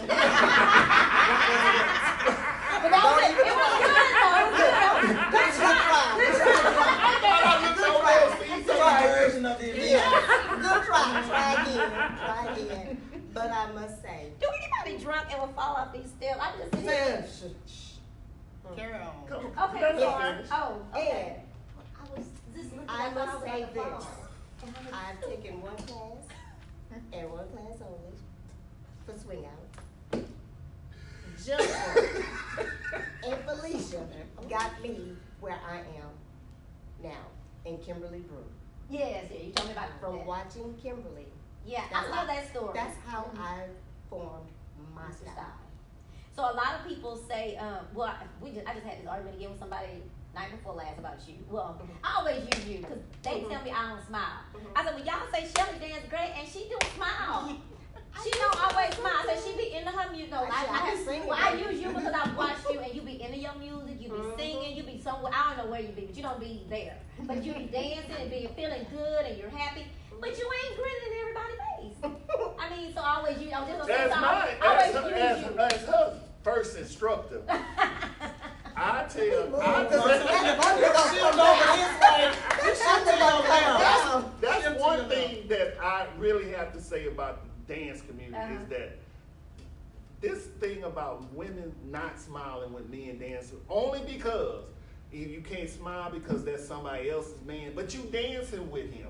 But that was it. It was good though. Good try. Version of the Yeah. Good try. Try again. But I must say. Do anybody drunk and will fall off these steps? I just Yeah. Carry on. Okay, That's sorry. okay. Oh, okay. And I was just looking I at must was say about to fall. this. I've taken one class and one class only for swing out. Jennifer and Felicia got me where I am now in Kimberly Brew. Yes, yeah, you told me about From that. watching Kimberly. Yeah, That's I love how- that story. That's how Mhm. I formed my That's your style. So a lot of people say, I just had this argument again with somebody night before last about you. Well, I always use you because they tell me I don't smile. I said, well, y'all say Shelly dance great and she do smile. She don't always smile. I said she be into her music. No, I be singing. I use you because I watched you and you be into your music. You be where you be, but you don't be there. But you be dancing and be feeling good and you're happy, but you ain't grinning in everybody's face. I mean, so always you. I'm just gonna say, as her first instructor. I tell that's one thing that I really have to say about the dance community is that this thing about women not smiling when men dancing only because you can't smile because that's somebody else's man, but you dancing with him.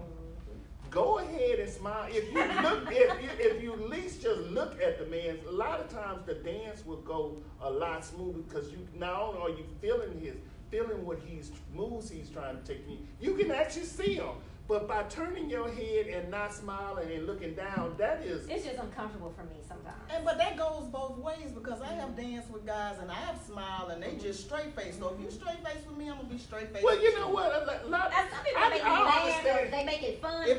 Go ahead and smile. If you look, if you at least just look at the man, a lot of times the dance will go a lot smoother because you not only are you feeling what moves he's trying to take you can actually see him. But by turning your head and not smiling and looking down, it's just uncomfortable for me sometimes. But that goes both ways because I have danced with guys and I have smiled and they just straight faced. So if you straight faced with me, I'm gonna be straight faced. Well, you know what? Some people make it laugh or they make it fun. If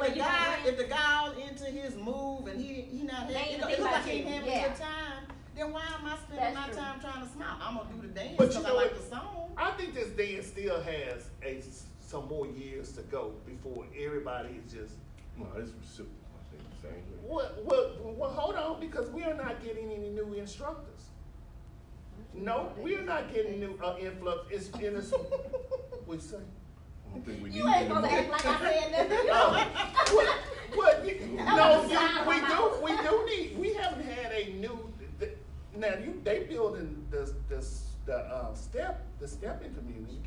the guy all into his move and he not having, it look like he ain't having a good time, then why am I spending my time trying to smile? I'm gonna do the dance because I like the song. I think this dance still has some more years to go before everybody is just. No, it's reciprocal. I think the same way. Well, hold on, because we are not getting any new instructors. No, we are not getting new influx. It's innocent. What you say? I don't think we need You ain't supposed to act like I said nothing. We do need. We haven't had a new. Now they building the stepping community,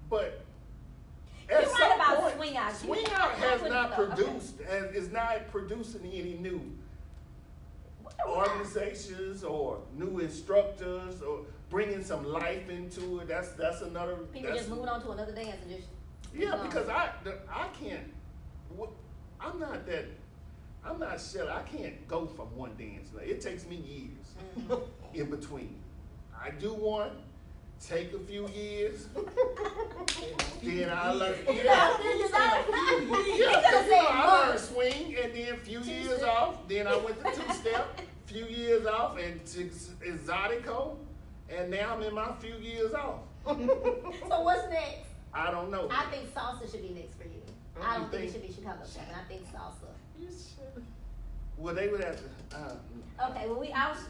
but. You're right about swing out. Swing out has not produced, is not producing any new organizations or new instructors or bringing some life into it. That's another. People just moving on to another dance and just. Because I can't. I'm not sure. I can't go from one dance. It takes me years in between. I do one. Take a few years, then I learn. I learned swing, and then a few years off. Then I went to two-step, few years off, and to exotico, and now I'm in my few years off. So what's next? I don't know. I think salsa should be next for you. I don't think it should be Chicago Seven. I think salsa. You should. Well, they would have to. Okay, well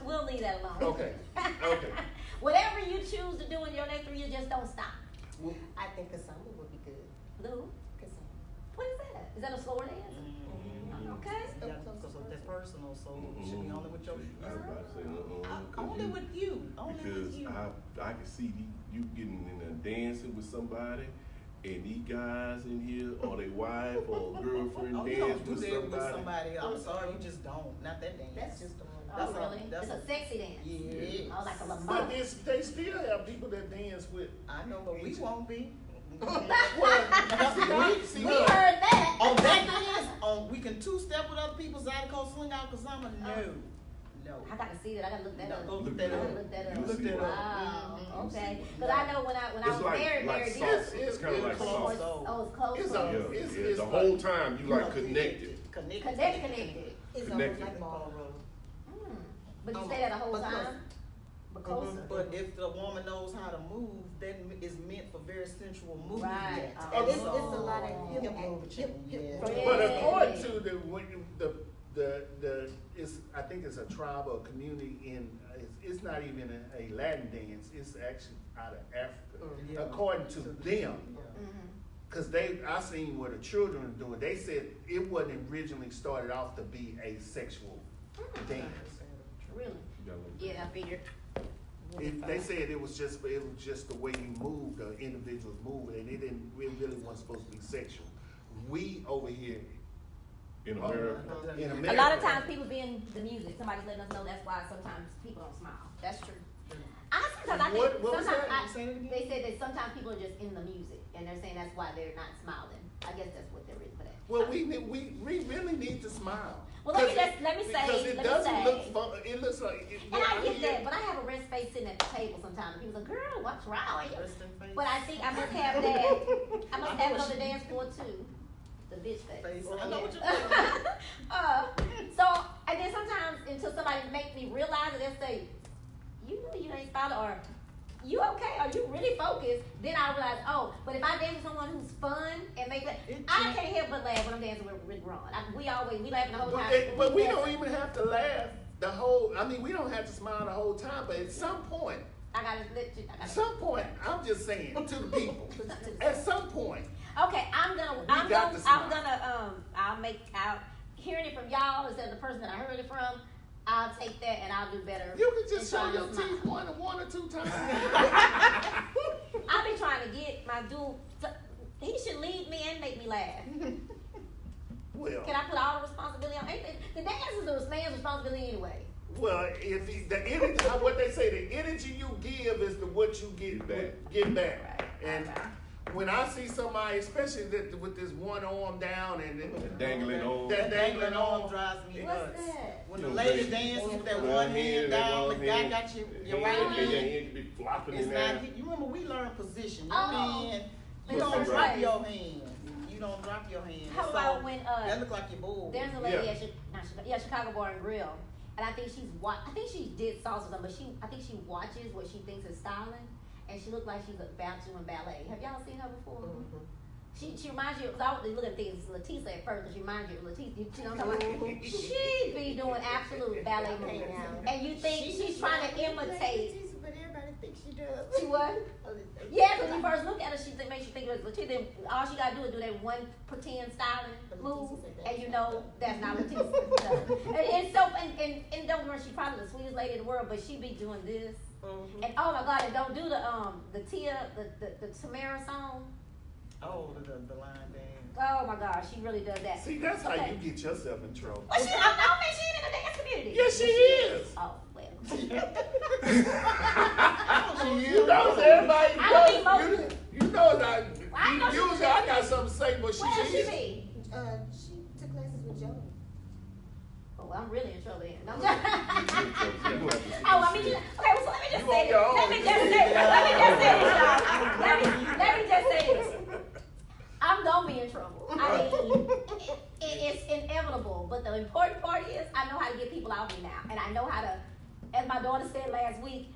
we'll leave that alone. Okay. Whatever you choose to do in your next 3 years, just don't stop. Well, I think Kasamba would be good. Lou, Kasamba. what is that? Is that a slower dance? Okay. Yeah, because that's personal, so it should be only with your. I was about to say, Only with you. Only because with you. I can see you getting in there dancing with somebody, and these guys in here, or they wife or girlfriend You dance don't do with that with somebody. somebody. I'm sorry, you just don't. Not that dance. That's just the one. Oh, really? It's a sexy dance. Yeah. Oh, like a but lambada. they still have people that dance with. I know, but we won't be. We heard that. On that dance, we can two-step with other people's zydeco swing out Kasamba. No. I gotta see that. I gotta look that up. Go look that up. Look that You'll up. see that. Wow. Mhm. Okay. Because I know when I It's was like married, salsa. It's kind of like close. salsa. Oh, it's close. It's Yeah, it's the like- whole time you like connected. Connected. It's Connected. almost like ball. But you say that the whole But time? But closer. But if the woman knows how to move, that is meant for very sensual movement. Right. And it's a lot of hip movement. hip. But according to the I think it's a tribe or community it's not even a Latin dance. It's actually out of Africa. Yeah. According to them, because I seen what the children were doing. They said it wasn't originally started off to be a sexual dance. Really? Yeah, I figured. They said it was just the way you move, the individuals move, and it really wasn't supposed to be sexual. We over here In America. A lot of times people be in the music. Somebody's letting us know that's why sometimes people don't smile. That's true. I think they said that sometimes people are just in the music and they're saying that's why they're not smiling. I guess that's what they're for that. Well, we really need to smile. Well, let me say. Because it doesn't look fun. It looks like. And I get that, but I have a rest face sitting at the table sometimes. And people say, "Girl, what's wrong?" But I think I must have that. I must have it on the dance floor too. The bitch face. I know what you're saying. So, and then sometimes until somebody make me realize it, they'll say, "You know you ain't smiling," or you okay? Are you really focused? Then I realize, oh, but if I dance with someone who's fun and make that, I can't help but laugh when I'm dancing with Ron. We laugh the whole time. But we don't even have to laugh the whole. I mean, we don't have to smile the whole time. But at some point, at some point, I'm just saying to the people. At some point. Okay, I'll hearing it from y'all instead of the person that I heard it from. I'll take that and I'll do better. You can just show your teeth one or two times. I've been trying to get my dude. He should lead me and make me laugh. Well, can I put all the responsibility on? The dance is the man's responsibility anyway. Well, if the energy, what they say, the energy you give is what you get back. Right. And when I see somebody, especially with this one arm down and dangling arm, that dangling arm drives me nuts. What's that? When the lady dances with that one hand down, the guy got your right hand. Your hand be flopping in there. You remember we learned position. Your Oh. hand, you don't drop your hand. You don't drop your hand. How about when that look like your bull. there's a lady at Chicago Bar and Grill, and I think she did salsa, but I think she watches what she thinks is styling. And she looked like she's about doing ballet. Have y'all seen her before? Mm-hmm. She reminds you, because I was looking at things, Leticia at first, because she reminds you of Leticia. You know what I'm talking about? She be doing absolute ballet moves. And you think she's trying to imitate. But everybody thinks she does. She what? Yeah, when you first look at her, makes you think it was Leticia. Then all she got to do is do that one pretend styling move, and you know that's not Leticia. And don't get me wrong, she's probably the sweetest lady in the world, but she be doing this. Mm-hmm. And oh my God, and don't do the Tamara song. Oh, the line dance. Oh my God, she really does that. See, that's how you get yourself in trouble. Well, she ain't in the dance community. Yes, she is. Oh, well. You know, everybody does. You know that. Well, Usually I got something to say, but she Where is. she be? She took classes with Joe. Oh, I'm really in trouble then. No, I'm okay, okay, so let me just say this. Let me just say this, y'all. Let me just say this. I'm gonna be in trouble. I mean, it's inevitable. But the important part is I know how to get people off me now. And I know how to, as my daughter said last week,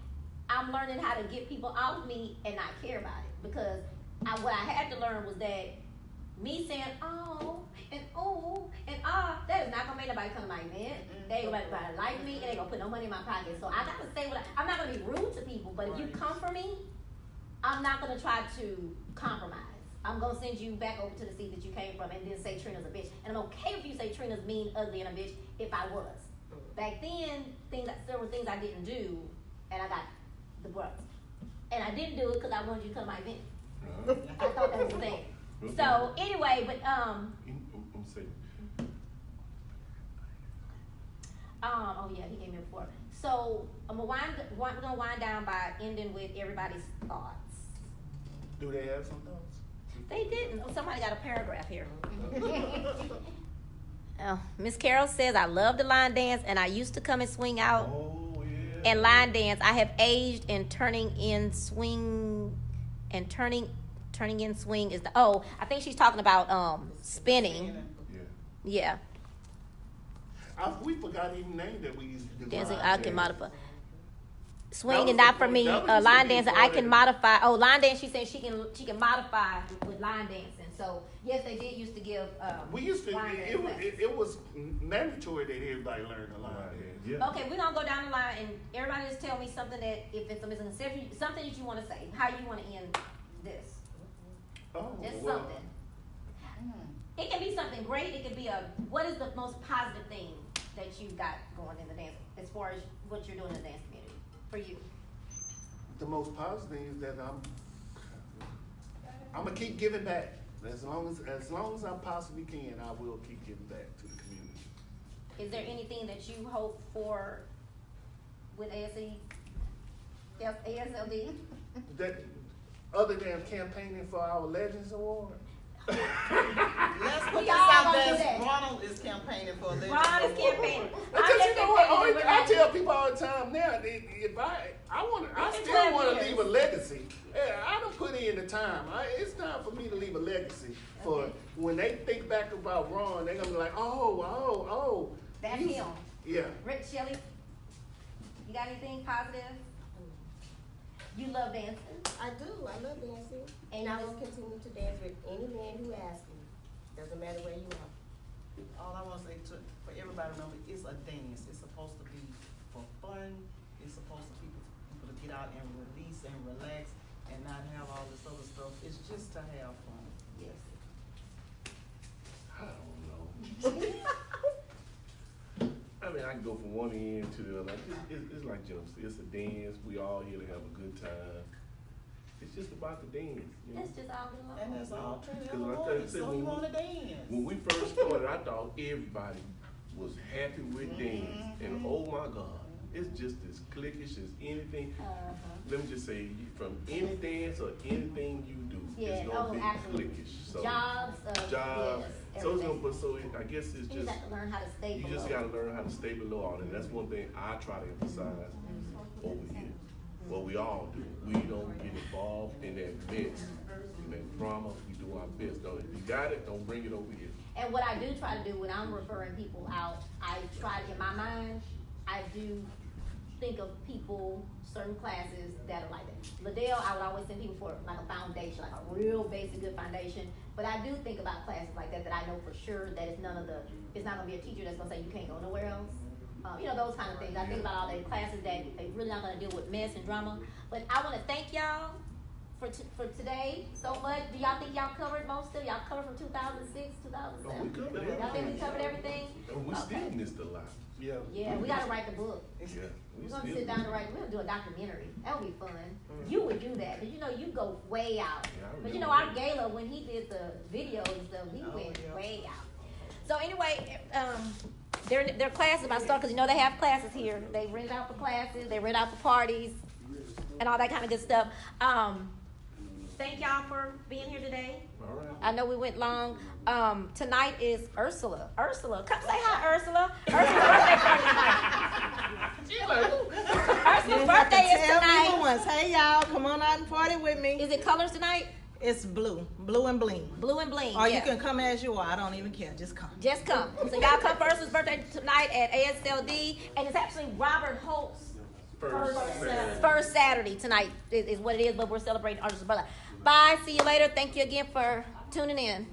I'm learning how to get people off me and not care about it. Because what I had to learn was that me saying, oh, and that is not gonna make nobody come to my event. They ain't gonna like me, and they ain't gonna put no money in my pocket. So I gotta say I'm not gonna be rude to people, but if you come for me, I'm not gonna try to compromise. I'm gonna send you back over to the seat that you came from and then say Trina's a bitch. And I'm okay if you say Trina's mean, ugly, and a bitch if I was. Back then, there were things I didn't do, and I got the brunt. And I didn't do it because I wanted you to come to my event. I thought that was the thing. So anyway, but oh yeah, he came here before. So we're gonna wind down by ending with everybody's thoughts. Do they have some thoughts? They didn't. Oh, somebody got a paragraph here. Miss Carol says, I love the line dance, and I used to come and swing out and line dance. I have aged, and turning in swing is I think she's talking about spinning. Yeah. We forgot even name that we used to do. Dancing, I can modify. Swinging, not for me. Line dancing, I can modify. Oh, line dance, she said she can modify with line dancing. So yes, they did used to give. We used to. It was mandatory that everybody learn a line dance. Yeah. Okay, we're gonna go down the line, and everybody just tell me something that if it's a misconception, something that you want to say, how you want to end this. Just something. It can be something great. It could be what is the most positive thing that you got going in the dance as far as what you're doing in the dance community for you? The most positive thing is that I'm gonna keep giving back. As long as I possibly can, I will keep giving back to the community. Is there anything that you hope for with ASLD? That other than campaigning for our Legends Award? Let's put this out there. Ronald is campaigning for a Legends Award. Ron is campaigning. I tell people all the time now, if I still want to leave a legacy. I don't put in the time. It's time for me to leave a legacy. For when they think back about Ron, they're gonna be like, oh. That's him. Yeah. Rick, Shelley, you got anything positive? You love dancing? I do. I love dancing. And And I you will continue to dance with any man who asks me. Doesn't matter where you are. All I wanna say for everybody, remember, it's a dance. It's supposed to be for fun. It's supposed to people to get out and release and relax and not have all this other stuff. It's just to have fun. Yes. I don't know. I mean, I can go from one end to the other. It's like Jim said, it's a dance. We all here to have a good time. It's just about the dance. You know? That's just all good. And that's all Trina Because ever like I wanted, said, so when you we- wanna dance. When we first started, I thought everybody was happy with dance. And oh my God, it's just as cliquish as anything. Let me just say, from any dance or anything you do, Yeah, it's gonna oh, be absolutely. cliquish. So, Jobs, jobs. yes, So it's everything. gonna, so I guess it's You just, have to learn how to stay you below. just gotta learn how to stay below all that. That's one thing I try to emphasize over here. What we all do. We don't get involved in that mess, in that drama. We do our best. Don't, if you got it, don't bring it over here. And what I do try to do when I'm referring people out, I try to, in my mind, I do think of people, certain classes that are like that. Liddell, I would always send people for like a foundation, like a real basic good foundation. But I do think about classes like that I know for sure that it's not gonna be a teacher that's gonna say you can't go nowhere else. You know, those kind of things. I think about all the classes that they really not gonna deal with mess and drama. But I wanna thank y'all for today so much. Do y'all think y'all covered most of it? Y'all covered from 2006, 2007? Oh, we covered everything. Y'all think we covered everything? And we still missed a lot. Yeah, we gotta write the book. Yeah. We're gonna sit down and write. We're gonna do a documentary. That would be fun. You would do that, because you know you go way out. Yeah, I But you know remember our gala when he did the videos and stuff, he went yeah. way out. So anyway, their classes about to start, because you know they have classes here. They rent out for classes. They rent out for parties, and all that kind of good stuff. Thank y'all for being here today. All right. I know we went long. Tonight is Ursula. Ursula, come say hi, Ursula. Ursula's birthday party tonight. Ursula's birthday is Tell tonight. people once, hey y'all, come on out and party with me. Is it colors tonight? It's blue and bling. Blue and bling. Or yeah. you can come as you are. I don't even care. Just come. Just come. So y'all come for Ursula's birthday tonight at ASLD, and it's actually Robert Holt's first Saturday tonight is what it is, but we're celebrating Ursula's birthday. Bye. See you later. Thank you again for tuning in.